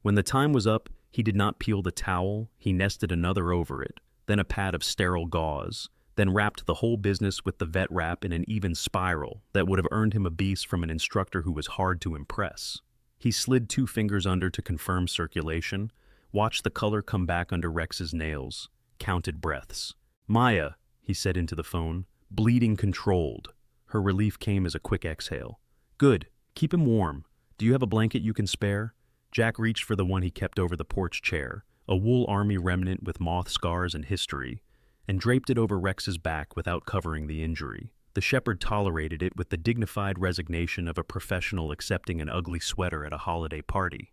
When the time was up, he did not peel the towel, he nested another over it, then a pad of sterile gauze, then wrapped the whole business with the vet wrap in an even spiral that would have earned him a beast from an instructor who was hard to impress. He slid 2 fingers under to confirm circulation, watched the color come back under Rex's nails, counted breaths. Maya, he said into the phone, bleeding controlled. Her relief came as a quick exhale. Good. Keep him warm. Do you have a blanket you can spare? Jack reached for the one he kept over the porch chair, a wool army remnant with moth scars and history, and draped it over Rex's back without covering the injury. The shepherd tolerated it with the dignified resignation of a professional accepting an ugly sweater at a holiday party.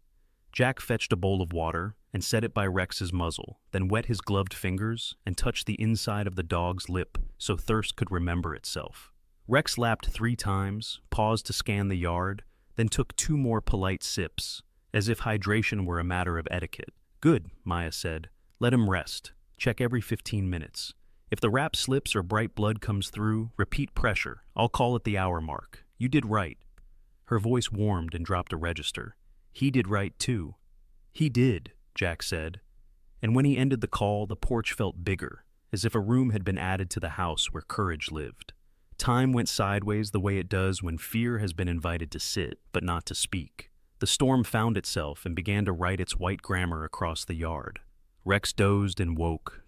Jack fetched a bowl of water and set it by Rex's muzzle, then wet his gloved fingers and touched the inside of the dog's lip so thirst could remember itself. Rex lapped 3 times, paused to scan the yard, then took 2 more polite sips, as if hydration were a matter of etiquette. Good, Maya said. Let him rest. Check every 15 minutes. If the wrap slips or bright blood comes through, repeat pressure. I'll call at the hour mark. You did right. Her voice warmed and dropped a register. He did right too. He did, Jack said. And when he ended the call, the porch felt bigger, as if a room had been added to the house where courage lived. Time went sideways the way it does when fear has been invited to sit, but not to speak. The storm found itself and began to write its white grammar across the yard. Rex dozed and woke,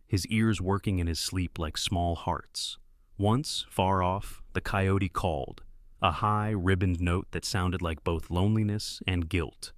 his ears working in his sleep like small hearts. Once, far off, the coyote called, a high, ribboned note that sounded like both loneliness and guilt.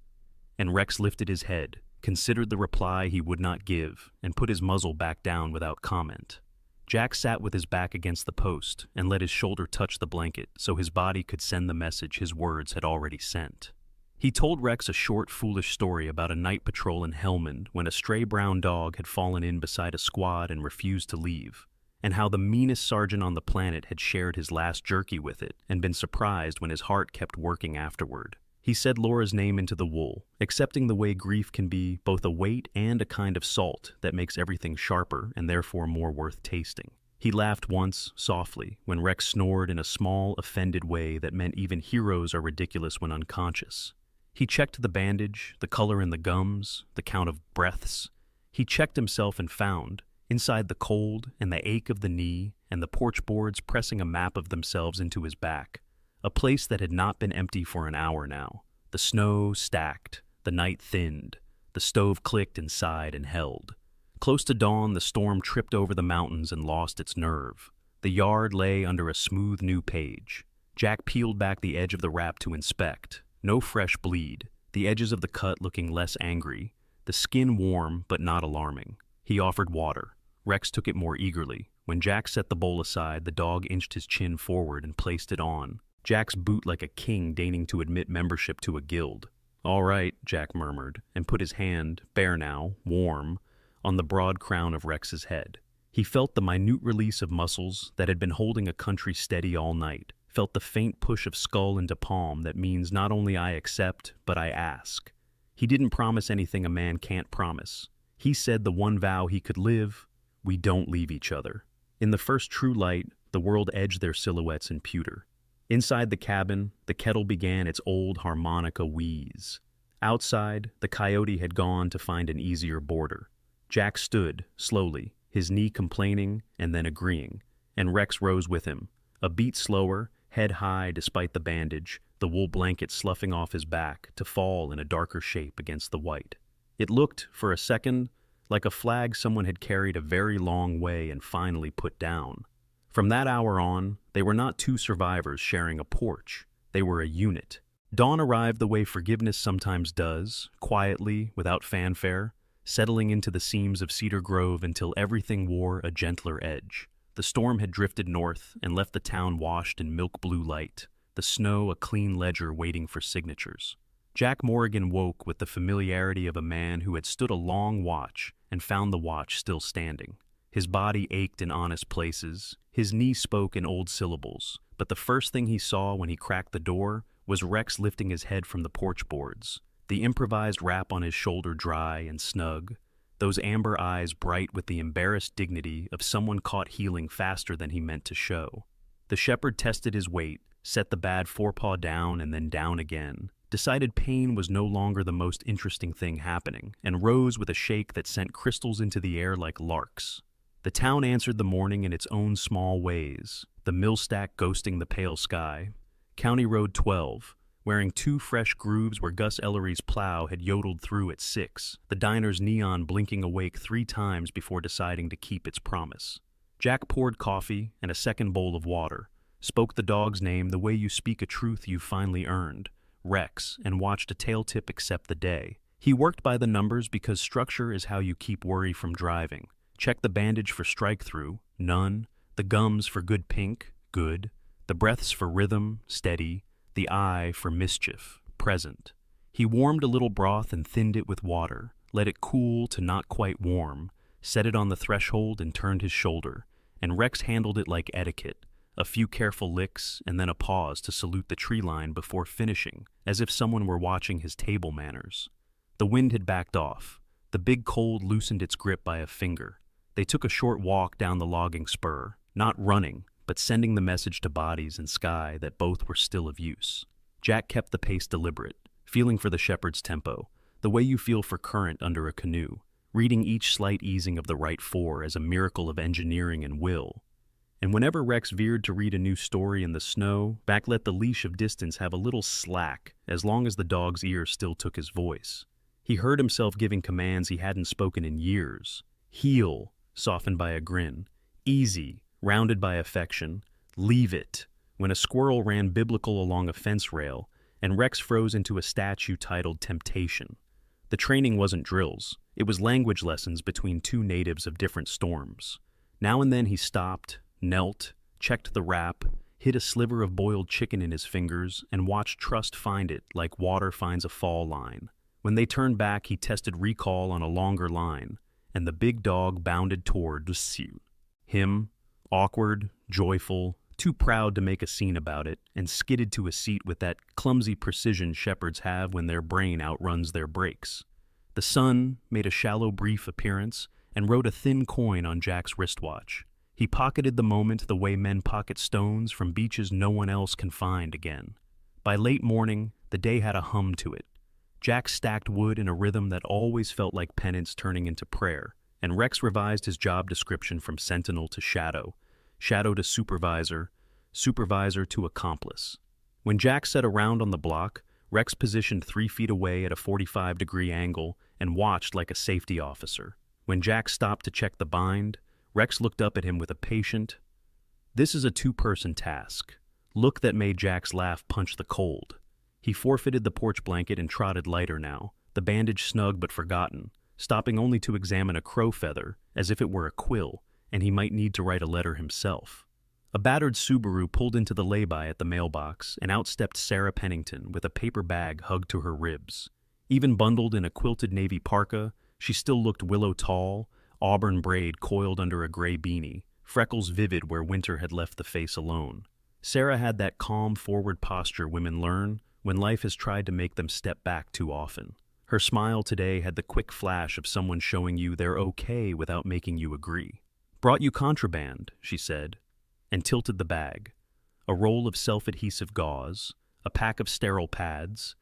And Rex lifted his head, considered the reply he would not give, and put his muzzle back down without comment. Jack sat with his back against the post and let his shoulder touch the blanket so his body could send the message his words had already sent. He told Rex a short, foolish story about a night patrol in Helmand when a stray brown dog had fallen in beside a squad and refused to leave, and how the meanest sergeant on the planet had shared his last jerky with it and been surprised when his heart kept working afterward. He said Laura's name into the wool, accepting the way grief can be both a weight and a kind of salt that makes everything sharper and therefore more worth tasting. He laughed once, softly, when Rex snored in a small, offended way that meant even heroes are ridiculous when unconscious. He checked the bandage, the color in the gums, the count of breaths. He checked himself and found, inside the cold and the ache of the knee and the porch boards pressing a map of themselves into his back, a place that had not been empty for an hour now. The snow stacked, the night thinned, the stove clicked and sighed and held. Close to dawn, the storm tripped over the mountains and lost its nerve. The yard lay under a smooth new page. Jack peeled back the edge of the wrap to inspect. No fresh bleed, the edges of the cut looking less angry, the skin warm but not alarming. He offered water. Rex took it more eagerly, When Jack set the bowl aside, the dog inched his chin forward and placed it on, Jack's boot like a king deigning to admit membership to a guild. "All right," Jack murmured, and put his hand, bare now, warm, on the broad crown of Rex's head. He felt the minute release of muscles that had been holding a country steady all night, felt the faint push of skull into palm that means not only I accept, but I ask. He didn't promise anything a man can't promise. He said the one vow he could live: we don't leave each other. In the first true light, the world edged their silhouettes in pewter. Inside the cabin, the kettle began its old harmonica wheeze. Outside, the coyote had gone to find an easier boarder. Jack stood, slowly, his knee complaining and then agreeing, and Rex rose with him, a beat slower, head high despite the bandage, the wool blanket sloughing off his back to fall in a darker shape against the white. It looked, for a second, like a flag someone had carried a very long way and finally put down. From that hour on, they were not two survivors sharing a porch. They were a unit. Dawn arrived the way forgiveness sometimes does, quietly, without fanfare, settling into the seams of Cedar Grove until everything wore a gentler edge. The storm had drifted north and left the town washed in milk-blue light, the snow a clean ledger waiting for signatures. Jack Morrigan woke with the familiarity of a man who had stood a long watch and found the watch still standing. His body ached in honest places, his knee spoke in old syllables, but the first thing he saw when he cracked the door was Rex lifting his head from the porch boards, the improvised wrap on his shoulder dry and snug, those amber eyes bright with the embarrassed dignity of someone caught healing faster than he meant to show. The shepherd tested his weight, set the bad forepaw down and then down again, decided pain was no longer the most interesting thing happening, and rose with a shake that sent crystals into the air like larks. The town answered the morning in its own small ways, the millstack ghosting the pale sky. County Road 12, wearing two fresh grooves where Gus Ellery's plow had yodeled through at 6, the diner's neon blinking awake 3 times before deciding to keep its promise. Jack poured coffee and a second bowl of water, spoke the dog's name the way you speak a truth you've finally earned, Rex, and watched a tail tip accept the day. He worked by the numbers because structure is how you keep worry from driving. Check the bandage for strike-through, none, the gums for good pink, good, the breaths for rhythm, steady, the eye for mischief, present. He warmed a little broth and thinned it with water, let it cool to not quite warm, set it on the threshold and turned his shoulder, and Rex handled it like etiquette, a few careful licks and then a pause to salute the tree line before finishing, as if someone were watching his table manners. The wind had backed off. The big cold loosened its grip by a finger. They took a short walk down the logging spur, not running, but sending the message to bodies and sky that both were still of use. Jack kept the pace deliberate, feeling for the shepherd's tempo, the way you feel for current under a canoe, reading each slight easing of the right four as a miracle of engineering and will. And whenever Rex veered to read a new story in the snow, Jack let the leash of distance have a little slack as long as the dog's ear still took his voice. He heard himself giving commands he hadn't spoken in years. Heel, softened by a grin. Easy, rounded by affection. Leave it, when a squirrel ran biblical along a fence rail, and Rex froze into a statue titled Temptation. The training wasn't drills. It was language lessons between two natives of different storms. Now and then he stopped, knelt, checked the wrap, hid a sliver of boiled chicken in his fingers, and watched trust find it like water finds a fall line. When they turned back, he tested recall on a longer line, and the big dog bounded toward Luciu. Him, awkward, joyful, too proud to make a scene about it, and skidded to a seat with that clumsy precision shepherds have when their brain outruns their brakes. The sun made a shallow brief appearance and wrote a thin coin on Jack's wristwatch. He pocketed the moment the way men pocket stones from beaches no one else can find again. By late morning, the day had a hum to it. Jack stacked wood in a rhythm that always felt like penance turning into prayer, and Rex revised his job description from sentinel to shadow, shadow to supervisor, supervisor to accomplice. When Jack set around on the block, Rex positioned 3 feet away at a 45-degree angle and watched like a safety officer. When Jack stopped to check the bind, Rex looked up at him with a patient, "This is a 2-person task," look that made Jack's laugh punch the cold. He forfeited the porch blanket and trotted lighter now, the bandage snug but forgotten, stopping only to examine a crow feather, as if it were a quill, and he might need to write a letter himself. A battered Subaru pulled into the lay-by at the mailbox, and out stepped Sarah Pennington with a paper bag hugged to her ribs. Even bundled in a quilted navy parka, she still looked willow-tall, auburn braid coiled under a gray beanie, freckles vivid where winter had left the face alone. Sarah had that calm, forward posture women learn when life has tried to make them step back too often. Her smile today had the quick flash of someone showing you they're okay without making you agree. "Brought you contraband," she said, and tilted the bag. A roll of self-adhesive gauze, a pack of sterile pads,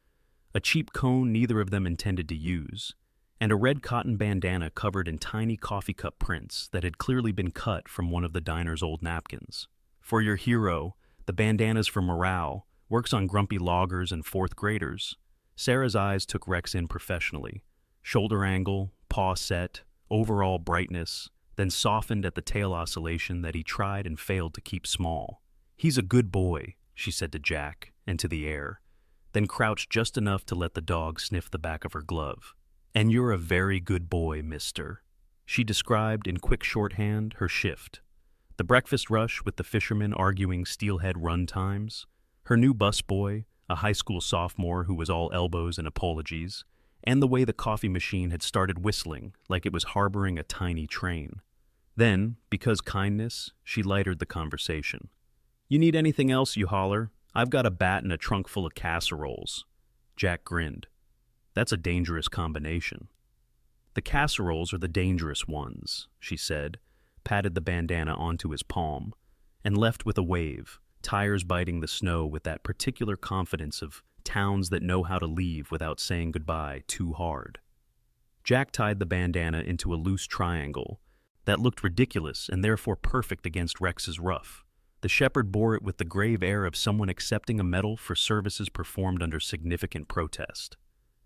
a cheap cone neither of them intended to use, and a red cotton bandana covered in tiny coffee cup prints that had clearly been cut from one of the diner's old napkins. "For your hero, the bandana's for morale, works on grumpy loggers and fourth graders." Sarah's eyes took Rex in professionally. Shoulder angle, paw set, overall brightness, then softened at the tail oscillation that he tried and failed to keep small. "He's a good boy," she said to Jack and to the air, then crouched just enough to let the dog sniff the back of her glove. "And you're a very good boy, mister." She described in quick shorthand her shift. The breakfast rush with the fishermen arguing steelhead run times, her new busboy, a high school sophomore who was all elbows and apologies, and the way the coffee machine had started whistling like it was harboring a tiny train. Then, because kindness, she lightened the conversation. "You need anything else, you holler. I've got a bat and a trunk full of casseroles." Jack grinned. "That's a dangerous combination." "The casseroles are the dangerous ones," she said, patted the bandana onto his palm, and left with a wave, tires biting the snow with that particular confidence of towns that know how to leave without saying goodbye too hard. Jack tied the bandana into a loose triangle that looked ridiculous and therefore perfect against Rex's ruff. The shepherd bore it with the grave air of someone accepting a medal for services performed under significant protest.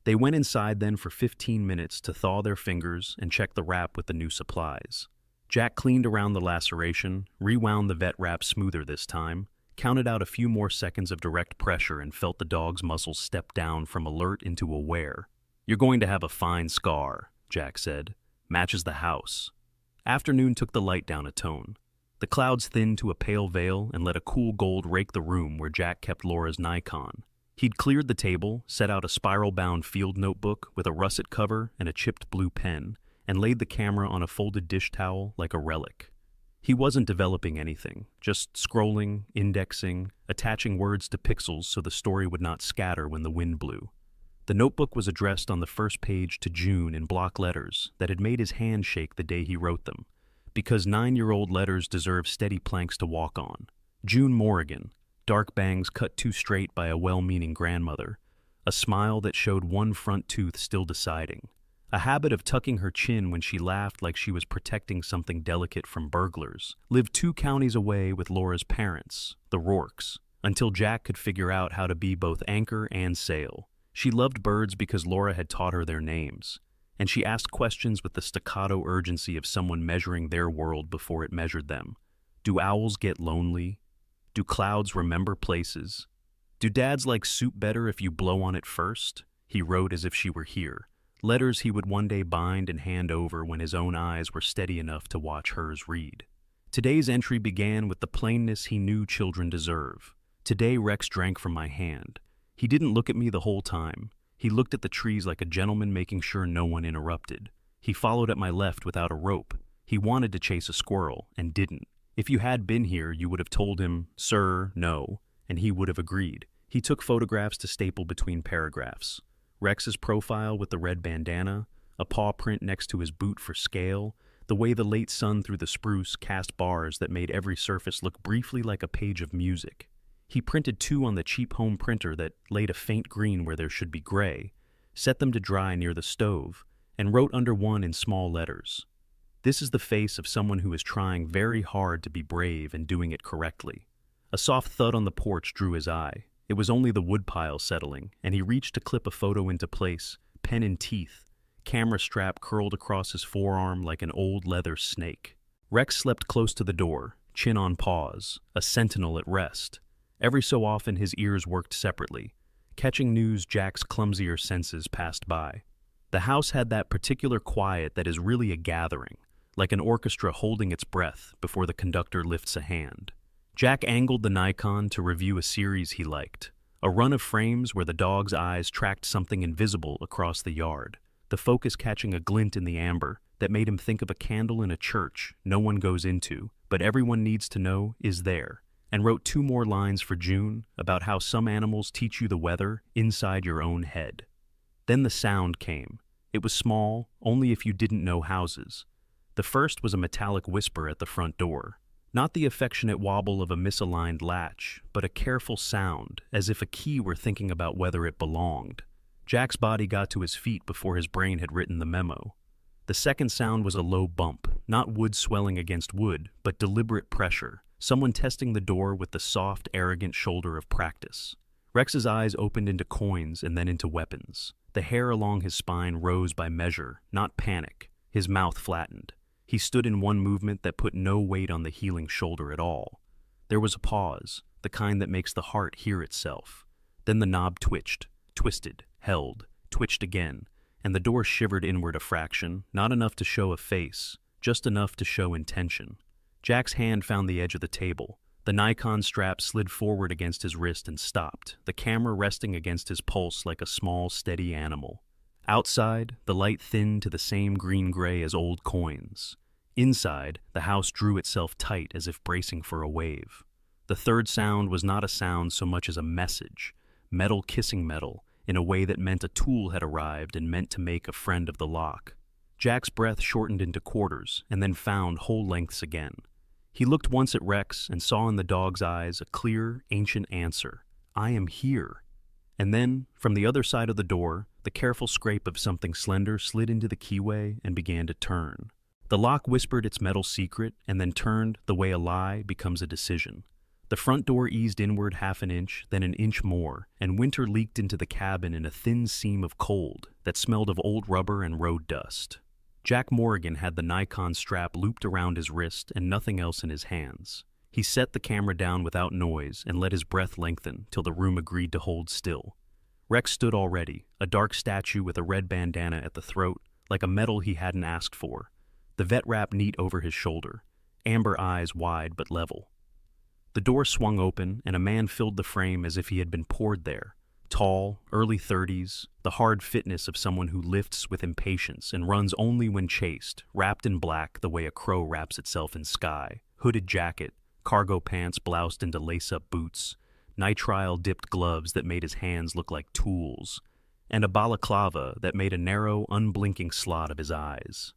They went inside then for 15 minutes to thaw their fingers and check the wrap with the new supplies. Jack cleaned around the laceration, rewound the vet wrap smoother this time, counted out a few more seconds of direct pressure and felt the dog's muscles step down from alert into aware. "You're going to have a fine scar," Jack said. "Matches the house." Afternoon took the light down a tone. The clouds thinned to a pale veil and let a cool gold rake the room where Jack kept Laura's Nikon. He'd cleared the table, set out a spiral-bound field notebook with a russet cover and a chipped blue pen, and laid the camera on a folded dish towel like a relic. He wasn't developing anything, just scrolling, indexing, attaching words to pixels so the story would not scatter when the wind blew. The notebook was addressed on the first page to June in block letters that had made his hand shake the day he wrote them, because 9-year-old letters deserve steady planks to walk on. June Morrigan, dark bangs cut too straight by a well-meaning grandmother, a smile that showed one front tooth still deciding, a habit of tucking her chin when she laughed like she was protecting something delicate from burglars, lived 2 counties away with Laura's parents, the Rourkes, until Jack could figure out how to be both anchor and sail. She loved birds because Laura had taught her their names, and she asked questions with the staccato urgency of someone measuring their world before it measured them. Do owls get lonely? Do clouds remember places? Do dads like soup better if you blow on it first? He wrote as if she were here. Letters he would one day bind and hand over when his own eyes were steady enough to watch hers read. Today's entry began with the plainness he knew children deserve. Today Rex drank from my hand. He didn't look at me the whole time. He looked at the trees like a gentleman making sure no one interrupted. He followed at my left without a rope. He wanted to chase a squirrel and didn't. If you had been here, you would have told him, "Sir, no," and he would have agreed. He took photographs to staple between paragraphs. Rex's profile with the red bandana, a paw print next to his boot for scale, the way the late sun through the spruce cast bars that made every surface look briefly like a page of music. He printed 2 on the cheap home printer that laid a faint green where there should be gray, set them to dry near the stove, and wrote under one in small letters. This is the face of someone who is trying very hard to be brave and doing it correctly. A soft thud on the porch drew his eye. It was only the woodpile settling, and he reached to clip a photo into place, pen in teeth, camera strap curled across his forearm like an old leather snake. Rex slept close to the door, chin on paws, a sentinel at rest. Every so often his ears worked separately, catching news Jack's clumsier senses passed by. The house had that particular quiet that is really a gathering, like an orchestra holding its breath before the conductor lifts a hand. Jack angled the Nikon to review a series he liked, a run of frames where the dog's eyes tracked something invisible across the yard, the focus catching a glint in the amber that made him think of a candle in a church no one goes into, but everyone needs to know is there, and wrote 2 more lines for June about how some animals teach you the weather inside your own head. Then the sound came. It was small, only if you didn't know houses. The first was a metallic whisper at the front door. Not the affectionate wobble of a misaligned latch, but a careful sound, as if a key were thinking about whether it belonged. Jack's body got to his feet before his brain had written the memo. The second sound was a low bump, not wood swelling against wood, but deliberate pressure, someone testing the door with the soft, arrogant shoulder of practice. Rex's eyes opened into coins and then into weapons. The hair along his spine rose by measure, not panic. His mouth flattened. He stood in one movement that put no weight on the healing shoulder at all. There was a pause, the kind that makes the heart hear itself. Then the knob twitched, twisted, held, twitched again, and the door shivered inward a fraction, not enough to show a face, just enough to show intention. Jack's hand found the edge of the table. The Nikon strap slid forward against his wrist and stopped, the camera resting against his pulse like a small, steady animal. Outside, the light thinned to the same green-gray as old coins. Inside, the house drew itself tight as if bracing for a wave. The third sound was not a sound so much as a message, metal kissing metal, in a way that meant a tool had arrived and meant to make a friend of the lock. Jack's breath shortened into quarters and then found whole lengths again. He looked once at Rex and saw in the dog's eyes a clear, ancient answer. I am here. And then, from the other side of the door, the careful scrape of something slender slid into the keyway and began to turn. The lock whispered its metal secret and then turned the way a lie becomes a decision. The front door eased inward half an inch, then an inch more, and winter leaked into the cabin in a thin seam of cold that smelled of old rubber and road dust. Jack Morgan had the Nikon strap looped around his wrist and nothing else in his hands. He set the camera down without noise and let his breath lengthen till the room agreed to hold still. Rex stood already, a dark statue with a red bandana at the throat, like a medal he hadn't asked for, the vet wrap neat over his shoulder, amber eyes wide but level. The door swung open and a man filled the frame as if he had been poured there. Tall, early 30s, the hard fitness of someone who lifts with impatience and runs only when chased, wrapped in black the way a crow wraps itself in sky, hooded jacket, cargo pants bloused into lace-up boots, nitrile-dipped gloves that made his hands look like tools, and a balaclava that made a narrow, unblinking slot of his eyes.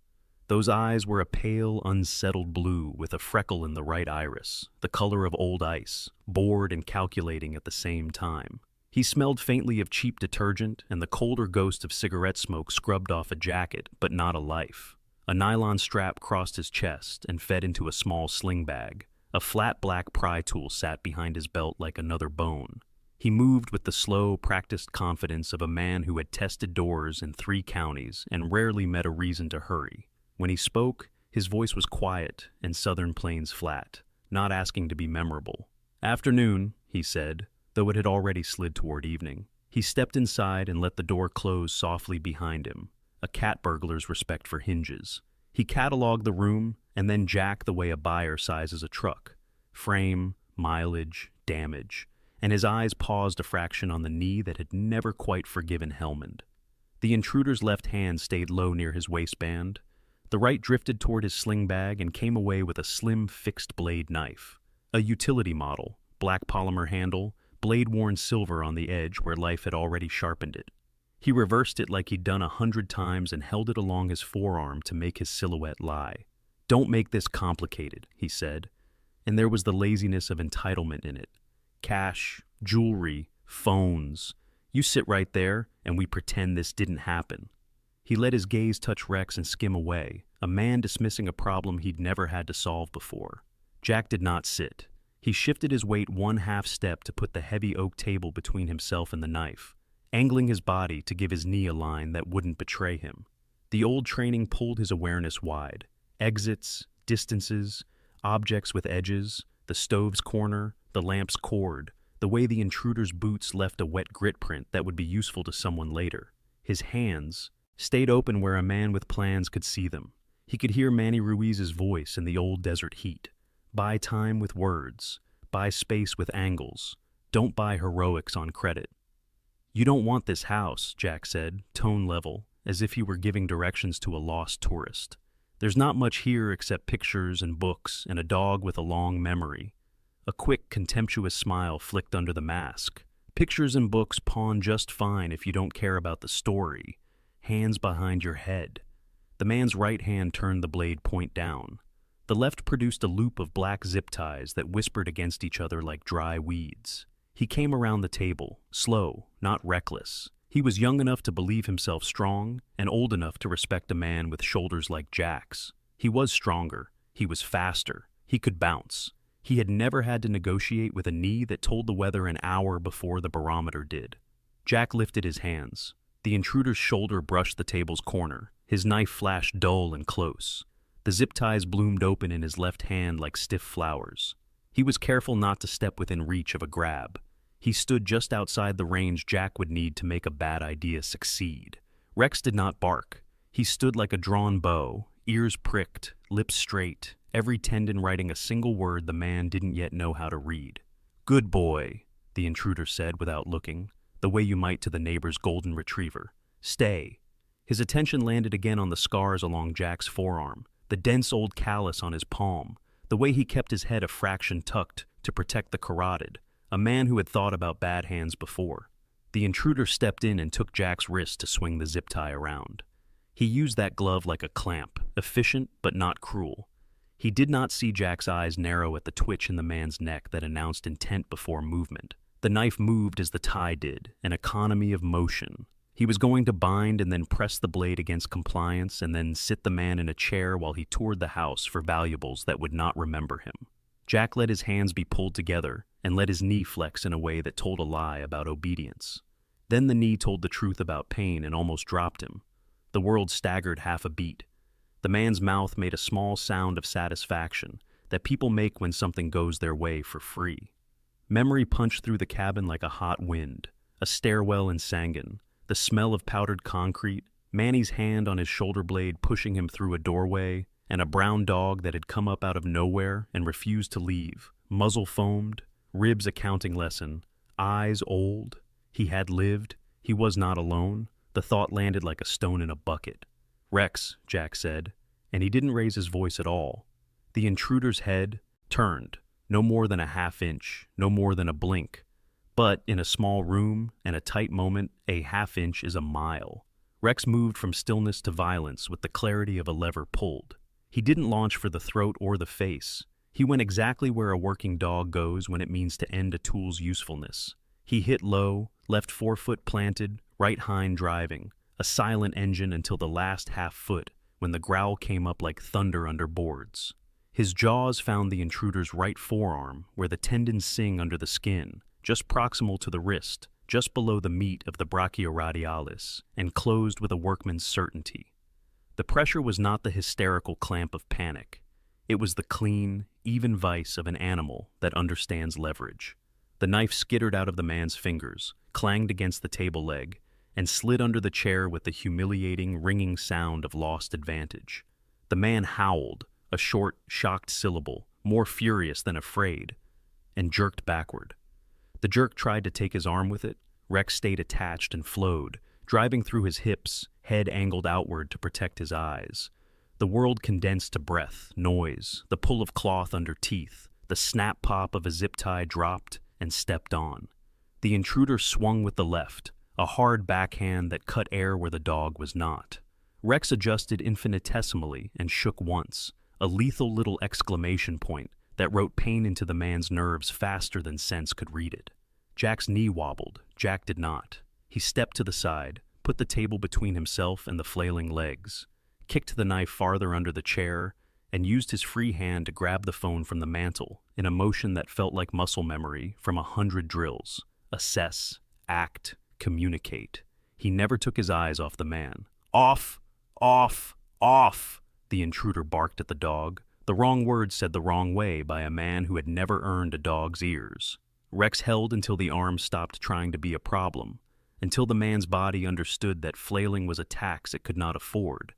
Those eyes were a pale, unsettled blue with a freckle in the right iris, the color of old ice, bored and calculating at the same time. He smelled faintly of cheap detergent, and the colder ghost of cigarette smoke scrubbed off a jacket, but not a life. A nylon strap crossed his chest and fed into a small sling bag. A flat black pry tool sat behind his belt like another bone. He moved with the slow, practiced confidence of a man who had tested doors in 3 counties and rarely met a reason to hurry. When he spoke, his voice was quiet and Southern Plains flat, not asking to be memorable. "Afternoon," he said, though it had already slid toward evening. He stepped inside and let the door close softly behind him, a cat burglar's respect for hinges. He catalogued the room and then jacked the way a buyer sizes a truck. Frame, mileage, damage, and his eyes paused a fraction on the knee that had never quite forgiven Helmand. The intruder's left hand stayed low near his waistband. The right drifted toward his sling bag and came away with a slim fixed-blade knife. A utility model, black polymer handle, blade-worn silver on the edge where life had already sharpened it. He reversed it like he'd done 100 times and held it along his forearm to make his silhouette lie. "Don't make this complicated," he said, and there was the laziness of entitlement in it. "Cash, jewelry, phones. You sit right there, and we pretend this didn't happen." He let his gaze touch Rex and skim away, a man dismissing a problem he'd never had to solve before. Jack did not sit. He shifted his weight 1/2 step to put the heavy oak table between himself and the knife, angling his body to give his knee a line that wouldn't betray him. The old training pulled his awareness wide. Exits, distances, objects with edges, the stove's corner, the lamp's cord, the way the intruder's boots left a wet grit print that would be useful to someone later. His hands stayed open where a man with plans could see them. He could hear Manny Ruiz's voice in the old desert heat. Buy time with words. Buy space with angles. Don't buy heroics on credit. You don't want this house, Jack said, tone level, as if he were giving directions to a lost tourist. There's not much here except pictures and books and a dog with a long memory. A quick, contemptuous smile flicked under the mask. Pictures and books pawn just fine if you don't care about the story. Hands behind your head. The man's right hand turned the blade point down. The left produced a loop of black zip ties that whispered against each other like dry weeds. He came around the table, slow, not reckless. He was young enough to believe himself strong and old enough to respect a man with shoulders like Jack's. He was stronger. He was faster. He could bounce. He had never had to negotiate with a knee that told the weather an hour before the barometer did. Jack lifted his hands. The intruder's shoulder brushed the table's corner. His knife flashed dull and close. The zip ties bloomed open in his left hand like stiff flowers. He was careful not to step within reach of a grab. He stood just outside the range Jack would need to make a bad idea succeed. Rex did not bark. He stood like a drawn bow, ears pricked, lips straight, every tendon writing a single word the man didn't yet know how to read. "Good boy," the intruder said without looking, the way you might to the neighbor's golden retriever. "Stay." His attention landed again on the scars along Jack's forearm, the dense old callus on his palm, the way he kept his head a fraction tucked to protect the carotid, a man who had thought about bad hands before. The intruder stepped in and took Jack's wrist to swing the zip tie around. He used that glove like a clamp, efficient but not cruel. He did not see Jack's eyes narrow at the twitch in the man's neck that announced intent before movement. The knife moved as the tie did, an economy of motion. He was going to bind and then press the blade against compliance and then sit the man in a chair while he toured the house for valuables that would not remember him. Jack let his hands be pulled together and let his knee flex in a way that told a lie about obedience. Then the knee told the truth about pain and almost dropped him. The world staggered half a beat. The man's mouth made a small sound of satisfaction that people make when something goes their way for free. Memory punched through the cabin like a hot wind, a stairwell in Sangan, the smell of powdered concrete, Manny's hand on his shoulder blade pushing him through a doorway, and a brown dog that had come up out of nowhere and refused to leave, muzzle foamed, ribs a counting lesson, eyes old. He had lived. He was not alone. The thought landed like a stone in a bucket. "Rex," Jack said, and he didn't raise his voice at all. The intruder's head turned, no more than a half inch, no more than a blink. But in a small room and a tight moment, a half inch is a mile. Rex moved from stillness to violence with the clarity of a lever pulled. He didn't launch for the throat or the face. He went exactly where a working dog goes when it means to end a tool's usefulness. He hit low, left forefoot planted, right hind driving, a silent engine until the last half foot, when the growl came up like thunder under boards. His jaws found the intruder's right forearm, where the tendons sing under the skin, just proximal to the wrist, just below the meat of the brachioradialis, and closed with a workman's certainty. The pressure was not the hysterical clamp of panic. It was the clean, even vice of an animal that understands leverage. The knife skittered out of the man's fingers, clanged against the table leg, and slid under the chair with the humiliating, ringing sound of lost advantage. The man howled, a short, shocked syllable, more furious than afraid, and jerked backward. The jerk tried to take his arm with it. Rex stayed attached and flowed, driving through his hips, head angled outward to protect his eyes. The world condensed to breath, noise, the pull of cloth under teeth. The snap pop of a zip tie dropped and stepped on. The intruder swung with the left, a hard backhand that cut air where the dog was not. Rex adjusted infinitesimally and shook once, a lethal little exclamation point that wrote pain into the man's nerves faster than sense could read it. Jack's knee wobbled. Jack did not. He stepped to the side, put the table between himself and the flailing legs, kicked the knife farther under the chair, and used his free hand to grab the phone from the mantel in a motion that felt like muscle memory from 100 drills. Assess, act, communicate. He never took his eyes off the man. "Off! Off! Off!" the intruder barked at the dog, the wrong word said the wrong way by a man who had never earned a dog's ears. Rex held until the arm stopped trying to be a problem, until the man's body understood that flailing was a tax it could not afford.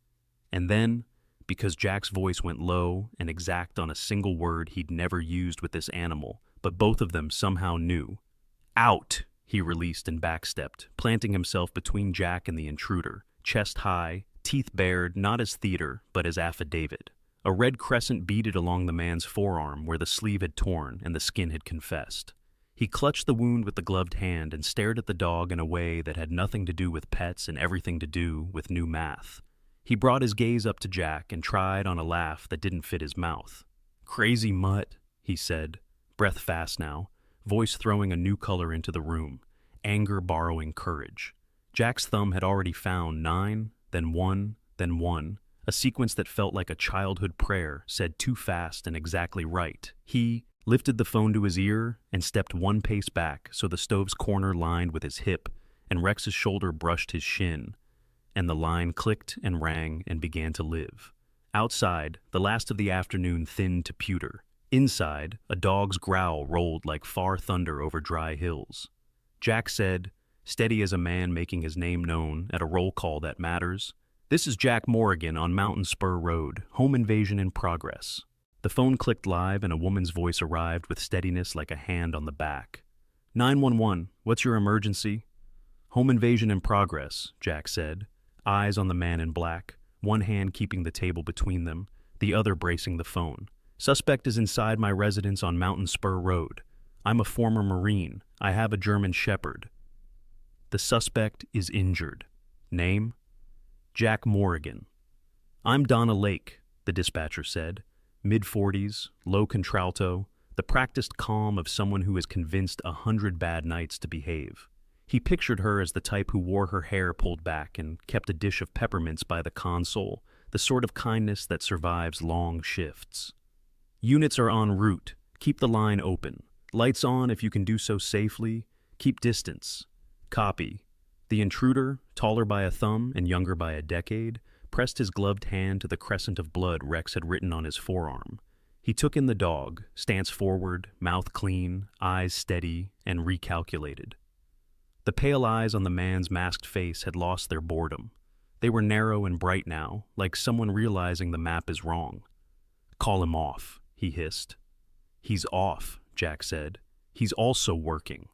And then, because Jack's voice went low and exact on a single word he'd never used with this animal, but both of them somehow knew. Out, he released and backstepped, planting himself between Jack and the intruder, chest high, teeth bared, not as theater, but as affidavit. A red crescent beaded along the man's forearm where the sleeve had torn and the skin had confessed. He clutched the wound with the gloved hand and stared at the dog in a way that had nothing to do with pets and everything to do with new math. He brought his gaze up to Jack and tried on a laugh that didn't fit his mouth. "Crazy mutt," he said, breath fast now, voice throwing a new color into the room, anger borrowing courage. Jack's thumb had already found 9, then 1, then 1, a sequence that felt like a childhood prayer said too fast and exactly right. He lifted the phone to his ear and stepped one pace back so the stove's corner lined with his hip, and Rex's shoulder brushed his shin, and the line clicked and rang and began to live. Outside, the last of the afternoon thinned to pewter. Inside, a dog's growl rolled like far thunder over dry hills. Jack said, steady as a man making his name known at a roll call that matters, "This is Jack Morrigan on Mountain Spur Road, home invasion in progress." The phone clicked live and a woman's voice arrived with steadiness like a hand on the back. 911, what's your emergency? "Home invasion in progress," Jack said, eyes on the man in black, one hand keeping the table between them, the other bracing the phone. "Suspect is inside my residence on Mountain Spur Road. I'm a former Marine. I have a German Shepherd. The suspect is injured. Name? Jack Morrigan." "I'm Donna Lake," the dispatcher said. Mid-40s, low contralto, the practiced calm of someone who has convinced 100 bad nights to behave. He pictured her as the type who wore her hair pulled back and kept a dish of peppermints by the console, the sort of kindness that survives long shifts. "Units are en route. Keep the line open. Lights on if you can do so safely. Keep distance." "Copy." The intruder, taller by a thumb and younger by a decade, pressed his gloved hand to the crescent of blood Rex had written on his forearm. He took in the dog, stance forward, mouth clean, eyes steady, and recalculated. The pale eyes on the man's masked face had lost their boredom. They were narrow and bright now, like someone realizing the map is wrong. "Call him off," he hissed. "He's off," Jack said. "He's also working."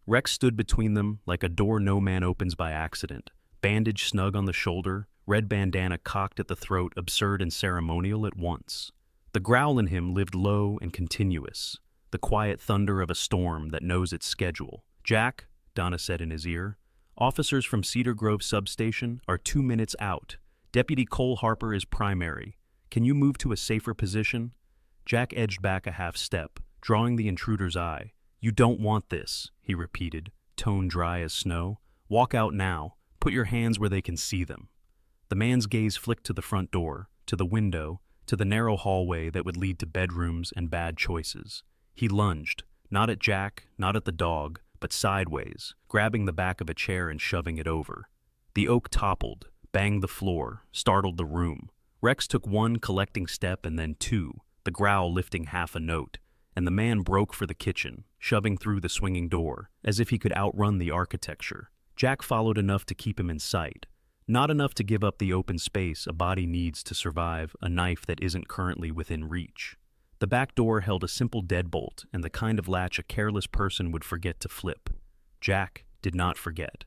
Rex stood between them like a door no man opens by accident, bandage snug on the shoulder, red bandana cocked at the throat, absurd and ceremonial at once. The growl in him lived low and continuous, the quiet thunder of a storm that knows its schedule. "Jack," Donna said in his ear, "officers from Cedar Grove substation are 2 minutes out. Deputy Cole Harper is primary. Can you move to a safer position?" Jack edged back a half step, drawing the intruder's eye. "You don't want this," he repeated, tone dry as snow. "Walk out now. Put your hands where they can see them." The man's gaze flicked to the front door, to the window, to the narrow hallway that would lead to bedrooms and bad choices. He lunged, not at Jack, not at the dog, but sideways, grabbing the back of a chair and shoving it over. The oak toppled, banged the floor, startled the room. Rex took one collecting step and then two, the growl lifting half a note, and the man broke for the kitchen, shoving through the swinging door, as if he could outrun the architecture. Jack followed enough to keep him in sight, not enough to give up the open space a body needs to survive a knife that isn't currently within reach. The back door held a simple deadbolt and the kind of latch a careless person would forget to flip. Jack did not forget.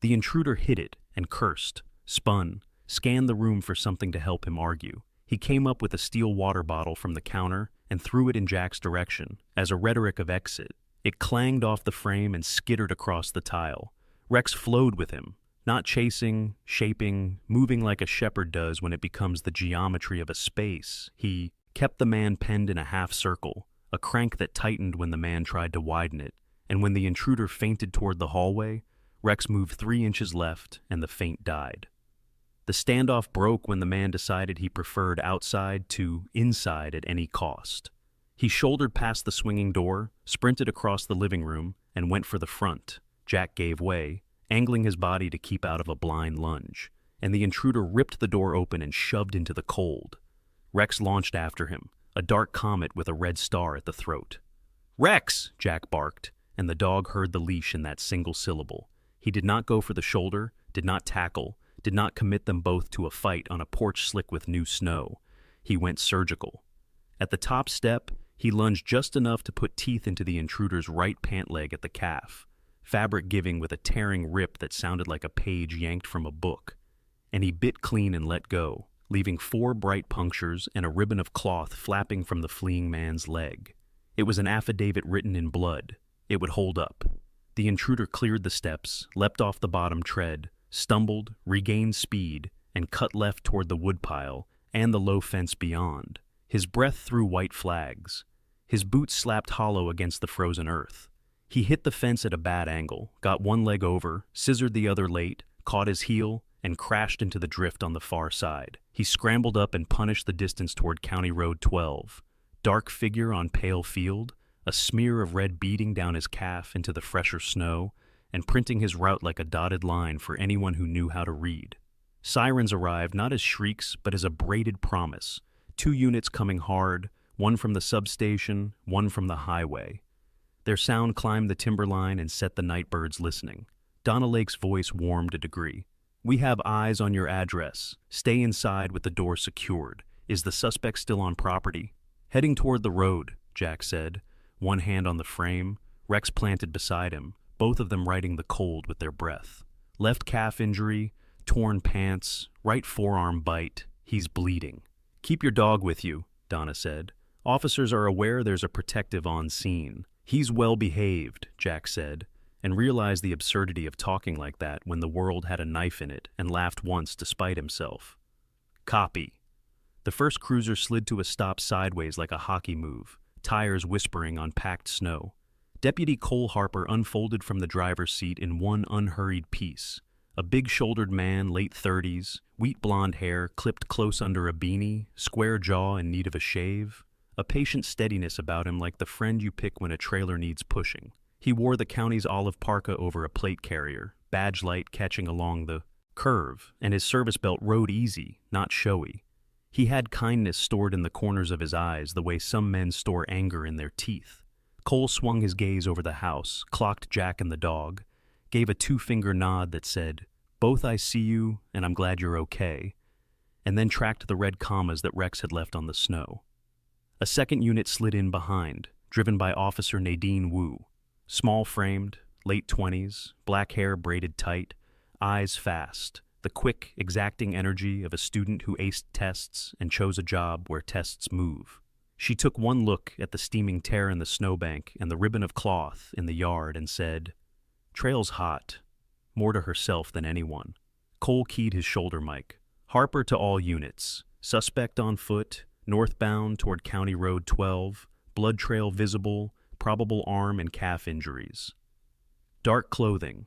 The intruder hit it and cursed, spun, scanned the room for something to help him argue. He came up with a steel water bottle from the counter and threw it in Jack's direction as a rhetoric of exit. It clanged off the frame and skittered across the tile. Rex flowed with him, not chasing, shaping, moving like a shepherd does when it becomes the geometry of a space. He kept the man penned in a half circle, a crank that tightened when the man tried to widen it, and when the intruder feinted toward the hallway, Rex moved 3 inches left and the feint died. The standoff broke when the man decided he preferred outside to inside at any cost. He shouldered past the swinging door, sprinted across the living room, and went for the front. Jack gave way, angling his body to keep out of a blind lunge, and the intruder ripped the door open and shoved into the cold. Rex launched after him, a dark comet with a red star at the throat. "Rex!" Jack barked, and the dog heard the leash in that single syllable. He did not go for the shoulder, did not tackle, did not commit them both to a fight on a porch slick with new snow. He went surgical. At the top step, he lunged just enough to put teeth into the intruder's right pant leg at the calf, fabric giving with a tearing rip that sounded like a page yanked from a book. And he bit clean and let go, leaving 4 bright punctures and a ribbon of cloth flapping from the fleeing man's leg. It was an affidavit written in blood. It would hold up. The intruder cleared the steps, leapt off the bottom tread, stumbled, regained speed, and cut left toward the woodpile and the low fence beyond. His breath threw white flags. His boots slapped hollow against the frozen earth. He hit the fence at a bad angle, got one leg over, scissored the other late, caught his heel, and crashed into the drift on the far side. He scrambled up and punished the distance toward County Road 12. Dark figure on pale field, a smear of red beading down his calf into the fresher snow, and printing his route like a dotted line for anyone who knew how to read. Sirens arrived not as shrieks, but as a braided promise. 2 units coming hard, one from the substation, one from the highway. Their sound climbed the timberline and set the night birds listening. Donna Lake's voice warmed a degree. "We have eyes on your address. Stay inside with the door secured. Is the suspect still on property?" "Heading toward the road," Jack said, one hand on the frame, Rex planted beside him, both of them riding the cold with their breath. "Left calf injury, torn pants, right forearm bite. He's bleeding." "Keep your dog with you," Donna said. "Officers are aware there's a protective on scene." "He's well behaved," Jack said, and realized the absurdity of talking like that when the world had a knife in it, and laughed once despite himself. "Copy." The first cruiser slid to a stop sideways like a hockey move, tires whispering on packed snow. Deputy Cole Harper unfolded from the driver's seat in one unhurried piece. A big-shouldered man, late 30s, wheat blonde hair clipped close under a beanie, square jaw in need of a shave. A patient steadiness about him like the friend you pick when a trailer needs pushing. He wore the county's olive parka over a plate carrier, badge light catching along the curve, and his service belt rode easy, not showy. He had kindness stored in the corners of his eyes the way some men store anger in their teeth. Cole swung his gaze over the house, clocked Jack and the dog, gave a 2-finger nod that said, "Both I see you, and I'm glad you're okay," and then tracked the red commas that Rex had left on the snow. A second unit slid in behind, driven by Officer Nadine Wu. Small-framed, late 20s, black hair braided tight, eyes fast, the quick, exacting energy of a student who aced tests and chose a job where tests move. She took one look at the steaming tear in the snowbank and the ribbon of cloth in the yard and said, "Trail's hot," more to herself than anyone. Cole keyed his shoulder mic. "Harper to all units. Suspect on foot, northbound toward County Road 12, blood trail visible, probable arm and calf injuries. Dark clothing.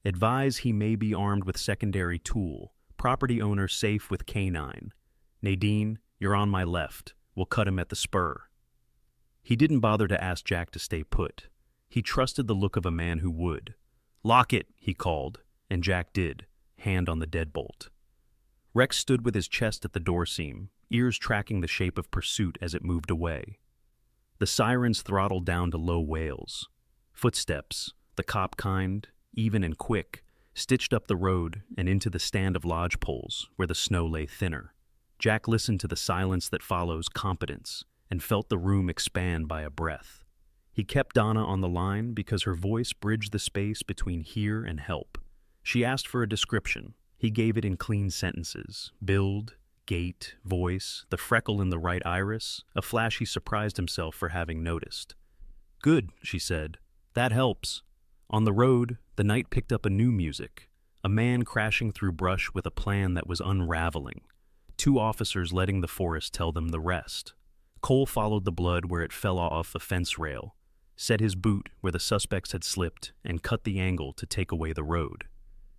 Advise he may be armed with secondary tool. Property owner safe with canine. Nadine, you're on my left. We'll cut him at the spur." He didn't bother to ask Jack to stay put. He trusted the look of a man who would. "Lock it," he called, and Jack did, hand on the deadbolt. Rex stood with his chest at the door seam, ears tracking the shape of pursuit as it moved away. The sirens throttled down to low wails. Footsteps, the cop kind, even and quick, stitched up the road and into the stand of lodge poles where the snow lay thinner. Jack listened to the silence that follows competence and felt the room expand by a breath. He kept Donna on the line because her voice bridged the space between here and help. She asked for a description. He gave it in clean sentences. Build, gait, voice, the freckle in the right iris, a flash he surprised himself for having noticed. "Good," she said. "That helps." On the road, the night picked up a new music, a man crashing through brush with a plan that was unraveling. 2 officers letting the forest tell them the rest. Cole followed the blood where it fell off a fence rail, set his boot where the suspects had slipped, and cut the angle to take away the road.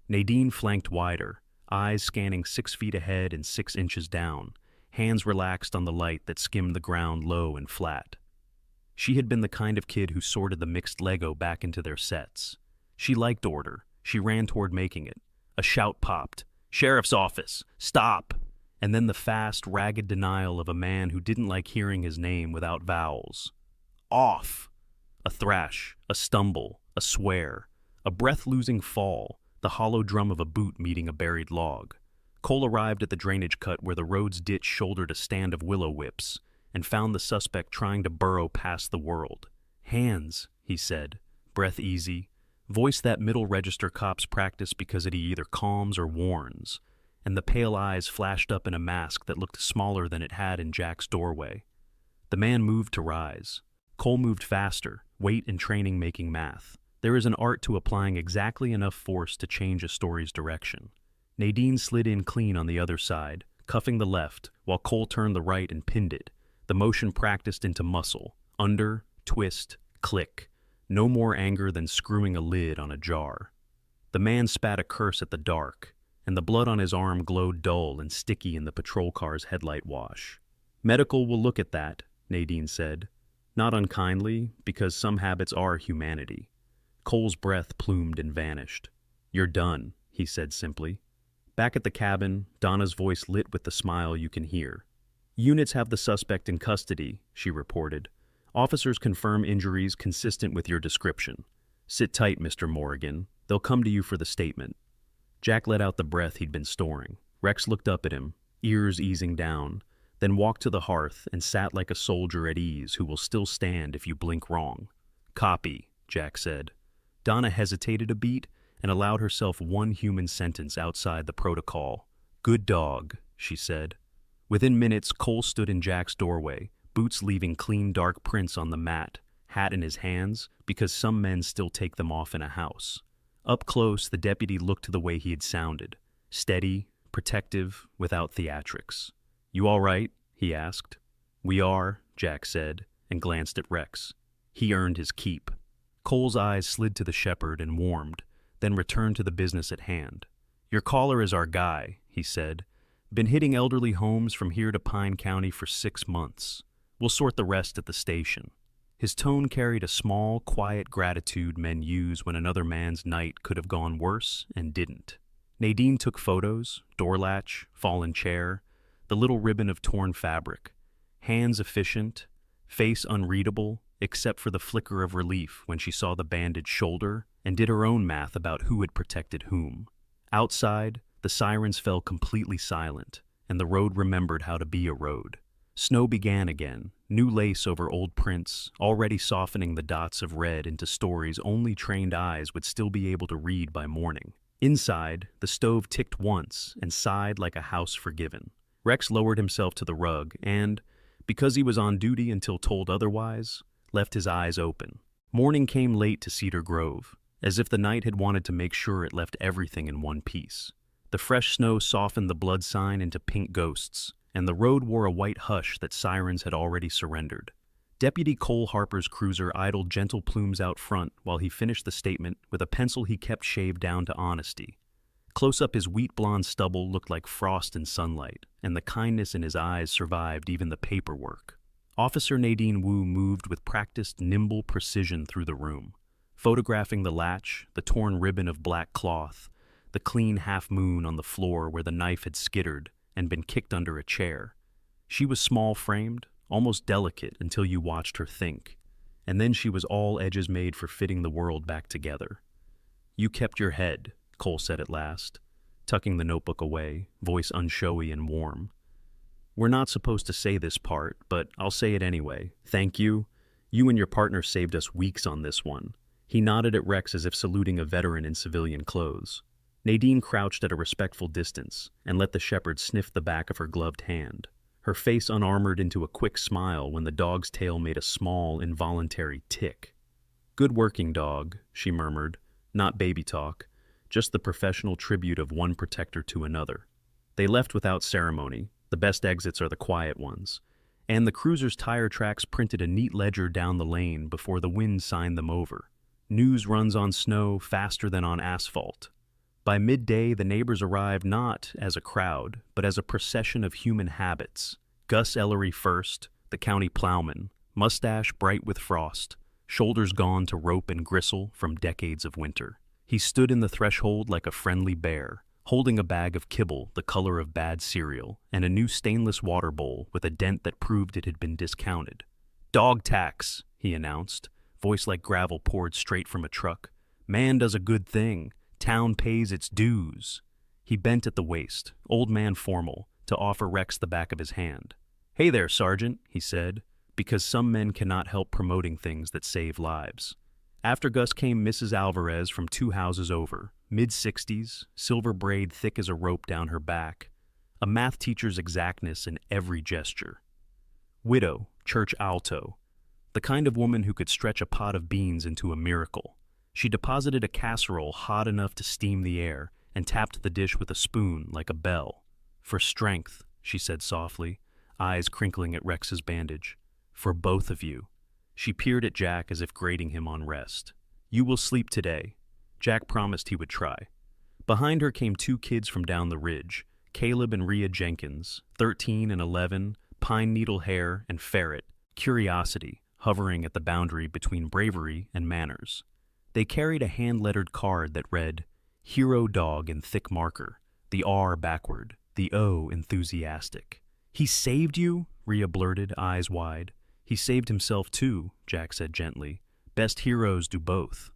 Nadine flanked wider, eyes scanning 6 feet ahead and 6 inches down, hands relaxed on the light that skimmed the ground low and flat. She had been the kind of kid who sorted the mixed Lego back into their sets. She liked order. She ran toward making it. A shout popped. "Sheriff's office! Stop!" And then the fast, ragged denial of a man who didn't like hearing his name without vowels. "Off!" A thrash, a stumble, a swear, a breath-losing fall, the hollow drum of a boot meeting a buried log. Cole arrived at the drainage cut where the road's ditch shouldered a stand of willow whips and found the suspect trying to burrow past the world. "Hands," he said, breath easy, voice that middle register cops practice because it either calms or warns, and the pale eyes flashed up in a mask that looked smaller than it had in Jack's doorway. The man moved to rise. Cole moved faster, weight and training making math. There is an art to applying exactly enough force to change a story's direction. Nadine slid in clean on the other side, cuffing the left, while Cole turned the right and pinned it, the motion practiced into muscle. Under, twist, click. No more anger than screwing a lid on a jar. The man spat a curse at the dark, and the blood on his arm glowed dull and sticky in the patrol car's headlight wash. "Medical will look at that," Nadine said. Not unkindly, because some habits are humanity. Cole's breath plumed and vanished. "You're done," he said simply. Back at the cabin, Donna's voice lit with the smile you can hear. "Units have the suspect in custody," she reported. "Officers confirm injuries consistent with your description. Sit tight, Mr. Morrigan. They'll come to you for the statement." Jack let out the breath he'd been storing. Rex looked up at him, ears easing down, then walked to the hearth and sat like a soldier at ease who will still stand if you blink wrong. "Copy," Jack said. Donna hesitated a beat and allowed herself one human sentence outside the protocol. "Good dog," she said. Within minutes, Cole stood in Jack's doorway, boots leaving clean dark prints on the mat, hat in his hands, because some men still take them off in a house. Up close, the deputy looked the way he had sounded, steady, protective, without theatrics. "You all right?" he asked. "We are," Jack said, and glanced at Rex. He earned his keep. Cole's eyes slid to the shepherd and warmed, then returned to the business at hand. "Your caller is our guy," he said. "Been hitting elderly homes from here to Pine County for 6 months. We'll sort the rest at the station." His tone carried a small, quiet gratitude men use when another man's night could have gone worse and didn't. Nadine took photos, door latch, fallen chair, the little ribbon of torn fabric. Hands efficient, face unreadable, except for the flicker of relief when she saw the bandaged shoulder and did her own math about who had protected whom. Outside, the sirens fell completely silent, and the road remembered how to be a road. Snow began again, new lace over old prints, already softening the dots of red into stories only trained eyes would still be able to read by morning. Inside, the stove ticked once and sighed like a house forgiven. Rex lowered himself to the rug and, because he was on duty until told otherwise, left his eyes open. Morning came late to Cedar Grove, as if the night had wanted to make sure it left everything in one piece. The fresh snow softened the blood sign into pink ghosts, and the road wore a white hush that sirens had already surrendered. Deputy Cole Harper's cruiser idled gentle plumes out front while he finished the statement with a pencil he kept shaved down to honesty. Close up, his wheat-blonde stubble looked like frost in sunlight, and the kindness in his eyes survived even the paperwork. Officer Nadine Wu moved with practiced, nimble precision through the room, photographing the latch, the torn ribbon of black cloth, the clean half-moon on the floor where the knife had skittered and been kicked under a chair. She was small-framed, almost delicate until you watched her think, and then she was all edges made for fitting the world back together. "You kept your head," Cole said at last, tucking the notebook away, voice unshowy and warm. "We're not supposed to say this part, but I'll say it anyway. Thank you. You and your partner saved us weeks on this one." He nodded at Rex as if saluting a veteran in civilian clothes. Nadine crouched at a respectful distance and let the shepherd sniff the back of her gloved hand, her face unarmored into a quick smile when the dog's tail made a small, involuntary tick. "Good working, dog," she murmured, not baby talk, just the professional tribute of one protector to another. They left without ceremony. The best exits are the quiet ones, and the cruiser's tire tracks printed a neat ledger down the lane before the wind signed them over. News runs on snow faster than on asphalt. By midday, the neighbors arrived not as a crowd, but as a procession of human habits. Gus Ellery first, the county plowman, mustache bright with frost, shoulders gone to rope and gristle from decades of winter. He stood in the threshold like a friendly bear, holding a bag of kibble the color of bad cereal and a new stainless water bowl with a dent that proved it had been discounted. "Dog tax," he announced, voice like gravel poured straight from a truck. "Man does a good thing. Town pays its dues. He bent at the waist, old man formal, to offer Rex the back of his hand. "Hey there, Sergeant," he said, because some men cannot help promoting things that save lives. After Gus came Mrs. Alvarez from 2 houses over, mid-60s, silver braid thick as a rope down her back, a math teacher's exactness in every gesture. Widow, church alto, the kind of woman who could stretch a pot of beans into a miracle. She deposited a casserole hot enough to steam the air and tapped the dish with a spoon like a bell. "For strength," she said softly, eyes crinkling at Rex's bandage. "For both of you." She peered at Jack as if grading him on rest. "You will sleep today." Jack promised he would try. Behind her came 2 kids from down the ridge, Caleb and Rhea Jenkins, 13 and 11, pine needle hair and ferret, curiosity, hovering at the boundary between bravery and manners. They carried a hand-lettered card that read, "Hero Dog" in thick marker, the R backward, the O enthusiastic. "He saved you?" Rhea blurted, eyes wide. "He saved himself too," Jack said gently. "Best heroes do both."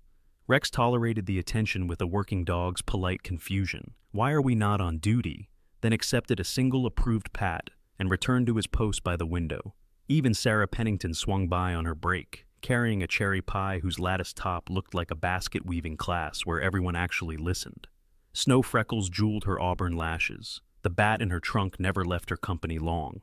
Rex tolerated the attention with a working dog's polite confusion. "Why are we not on duty?" Then accepted a single approved pat and returned to his post by the window. Even Sarah Pennington swung by on her break, carrying a cherry pie whose lattice top looked like a basket-weaving class where everyone actually listened. Snow freckles jeweled her auburn lashes. The bat in her trunk never left her company long.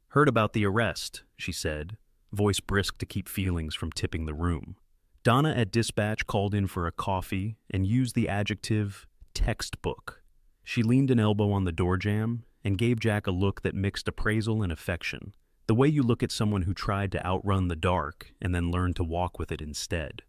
"Heard about the arrest," she said, voice brisk to keep feelings from tipping the room. Donna at dispatch called in for a coffee and used the adjective textbook. She leaned an elbow on the door jamb and gave Jack a look that mixed appraisal and affection, the way you look at someone who tried to outrun the dark and then learned to walk with it instead.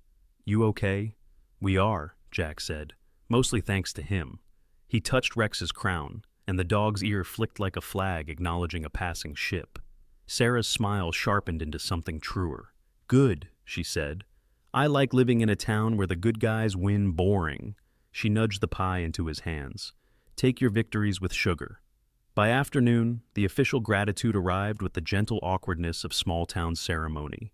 "You okay?" "We are," Jack said, mostly thanks to him. He touched Rex's crown, and the dog's ear flicked like a flag acknowledging a passing ship. Sarah's smile sharpened into something truer. "Good," she said. "I like living in a town where the good guys win boring." She nudged the pie into his hands. "Take your victories with sugar." By afternoon, the official gratitude arrived with the gentle awkwardness of small-town ceremony.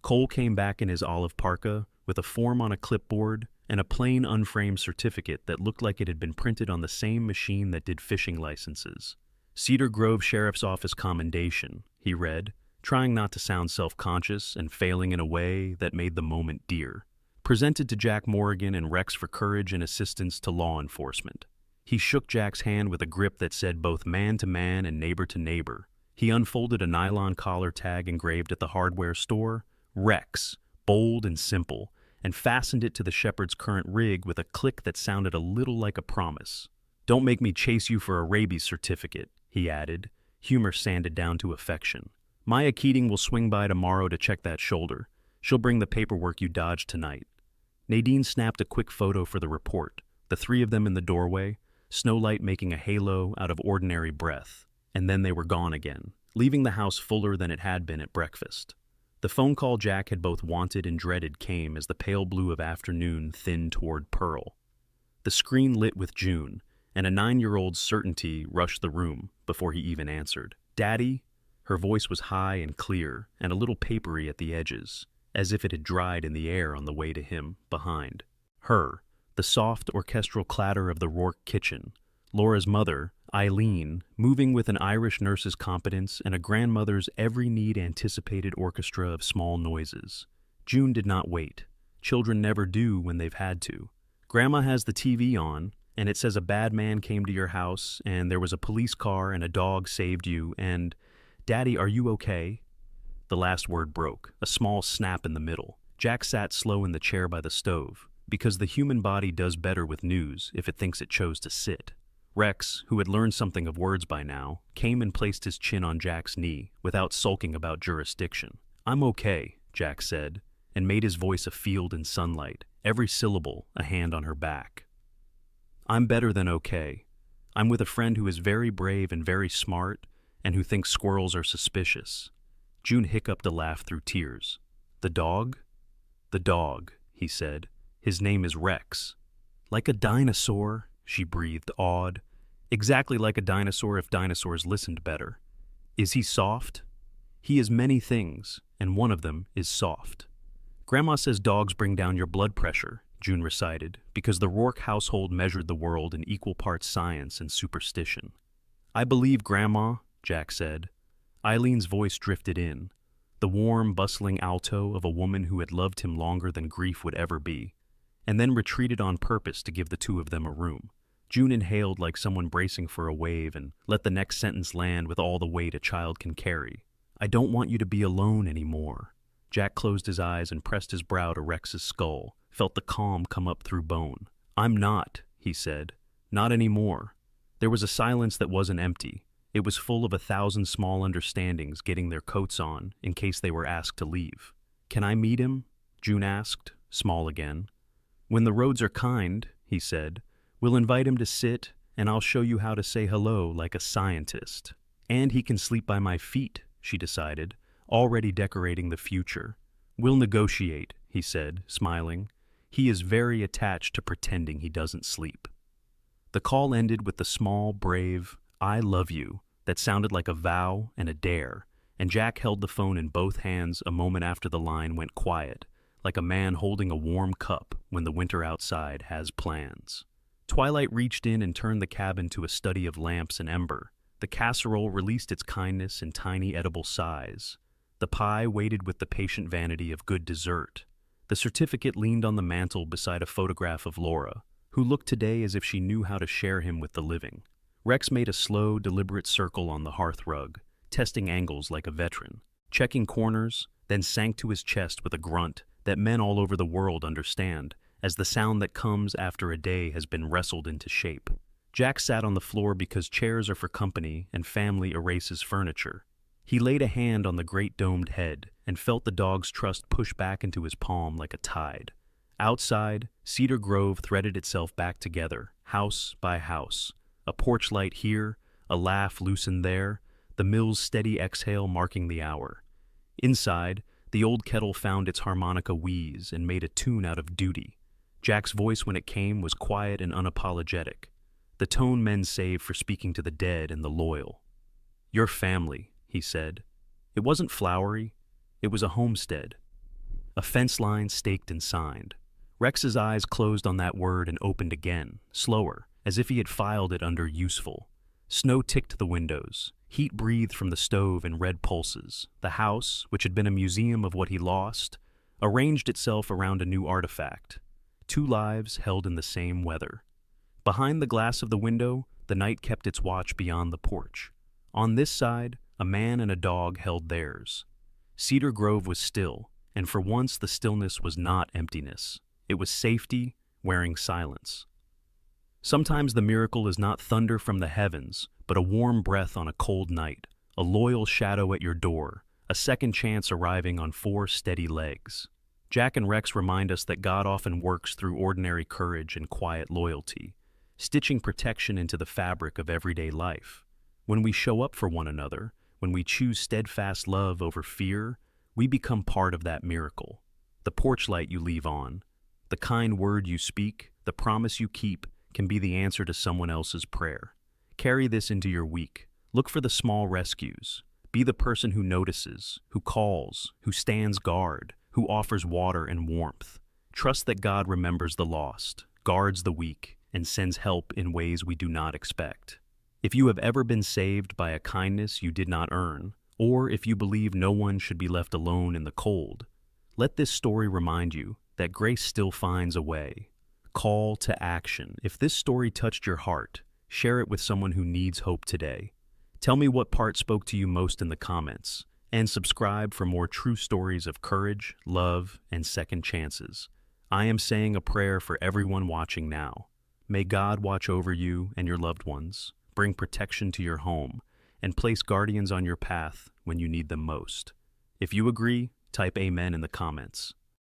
Cole came back in his olive parka with a form on a clipboard and a plain unframed certificate that looked like it had been printed on the same machine that did fishing licenses. "Cedar Grove Sheriff's Office commendation," he read, trying not to sound self-conscious and failing in a way that made the moment dear. "Presented to Jack Morrigan and Rex for courage and assistance to law enforcement." He shook Jack's hand with a grip that said both man to man and neighbor to neighbor. He unfolded a nylon collar tag engraved at the hardware store, "Rex," bold and simple, and fastened it to the shepherd's current rig with a click that sounded a little like a promise. "Don't make me chase you for a rabies certificate," he added, humor sanded down to affection. "Maya Keating will swing by tomorrow to check that shoulder. She'll bring the paperwork you dodged tonight." Nadine snapped a quick photo for the report, the 3 of them in the doorway, Snowlight making a halo out of ordinary breath, and then they were gone again, leaving the house fuller than it had been at breakfast. The phone call Jack had both wanted and dreaded came as the pale blue of afternoon thinned toward pearl. The screen lit with June, and a 9-year-old's certainty rushed the room before he even answered. "Daddy?" Her voice was high and clear, and a little papery at the edges, as if it had dried in the air on the way to him, behind. Her, the soft orchestral clatter of the Rourke kitchen, Laura's mother, Eileen, moving with an Irish nurse's competence and a grandmother's every need anticipated orchestra of small noises. June did not wait. Children never do when they've had to. "Grandma has the TV on, and it says a bad man came to your house, and there was a police car and a dog saved you, and... Daddy, are you okay?" The last word broke, a small snap in the middle. Jack sat slow in the chair by the stove, because the human body does better with news if it thinks it chose to sit. Rex, who had learned something of words by now, came and placed his chin on Jack's knee without sulking about jurisdiction. "I'm okay," Jack said, and made his voice a field in sunlight, every syllable a hand on her back. "I'm better than okay. I'm with a friend who is very brave and very smart, and who thinks squirrels are suspicious." June hiccuped a laugh through tears. "The dog?" "The dog," he said. "His name is Rex." "Like a dinosaur," she breathed, awed. "Exactly like a dinosaur if dinosaurs listened better." "Is he soft?" "He is many things, and one of them is soft." "Grandma says dogs bring down your blood pressure," June recited, because the Rourke household measured the world in equal parts science and superstition. I believe, Grandma, Jack said. Eileen's voice drifted in, the warm, bustling alto of a woman who had loved him longer than grief would ever be, and then retreated on purpose to give the two of them a room. June inhaled like someone bracing for a wave and let the next sentence land with all the weight a child can carry. I don't want you to be alone anymore. Jack closed his eyes and pressed his brow to Rex's skull, felt the calm come up through bone. I'm not, he said. Not anymore. There was a silence that wasn't empty. It was full of 1,000 small understandings getting their coats on in case they were asked to leave. Can I meet him? June asked, small again. When the roads are kind, he said, we'll invite him to sit and I'll show you how to say hello like a scientist. And he can sleep by my feet, she decided, already decorating the future. We'll negotiate, he said, smiling. He is very attached to pretending he doesn't sleep. The call ended with the small, brave, I love you, that sounded like a vow and a dare, and Jack held the phone in both hands a moment after the line went quiet, like a man holding a warm cup when the winter outside has plans. Twilight reached in and turned the cabin to a study of lamps and ember. The casserole released its kindness in tiny edible sighs. The pie waited with the patient vanity of good dessert. The certificate leaned on the mantel beside a photograph of Laura, who looked today as if she knew how to share him with the living. Rex made a slow, deliberate circle on the hearth rug, testing angles like a veteran, checking corners, then sank to his chest with a grunt that men all over the world understand as the sound that comes after a day has been wrestled into shape. Jack sat on the floor because chairs are for company and family erases furniture. He laid a hand on the great domed head and felt the dog's trust push back into his palm like a tide. Outside, Cedar Grove threaded itself back together, house by house. A porch light here, a laugh loosened there, the mill's steady exhale marking the hour. Inside, the old kettle found its harmonica wheeze and made a tune out of duty. Jack's voice when it came was quiet and unapologetic, the tone men save for speaking to the dead and the loyal. Your family, he said. It wasn't flowery, it was a homestead. A fence line staked and signed. Rex's eyes closed on that word and opened again, slower, as if he had filed it under useful. Snow ticked the windows. Heat breathed from the stove in red pulses. The house, which had been a museum of what he lost, arranged itself around a new artifact. 2 lives held in the same weather. Behind the glass of the window, the night kept its watch beyond the porch. On this side, a man and a dog held theirs. Cedar Grove was still, and for once the stillness was not emptiness. It was safety, wearing silence. Sometimes the miracle is not thunder from the heavens, but a warm breath on a cold night, a loyal shadow at your door, a second chance arriving on 4 steady legs. Jack and Rex remind us that God often works through ordinary courage and quiet loyalty, stitching protection into the fabric of everyday life. When we show up for one another, when we choose steadfast love over fear, we become part of that miracle. The porch light you leave on, the kind word you speak, the promise you keep, can be the answer to someone else's prayer. Carry this into your week. Look for the small rescues. Be the person who notices, who calls, who stands guard, who offers water and warmth. Trust that God remembers the lost, guards the weak, and sends help in ways we do not expect. If you have ever been saved by a kindness you did not earn, or if you believe no one should be left alone in the cold, let this story remind you that grace still finds a way. Call to action. If this story touched your heart, share it with someone who needs hope today. Tell me what part spoke to you most in the comments, and subscribe for more true stories of courage, love, and second chances. I am saying a prayer for everyone watching now. May God watch over you and your loved ones, bring protection to your home, and place guardians on your path when you need them most. If you agree, type Amen in the comments.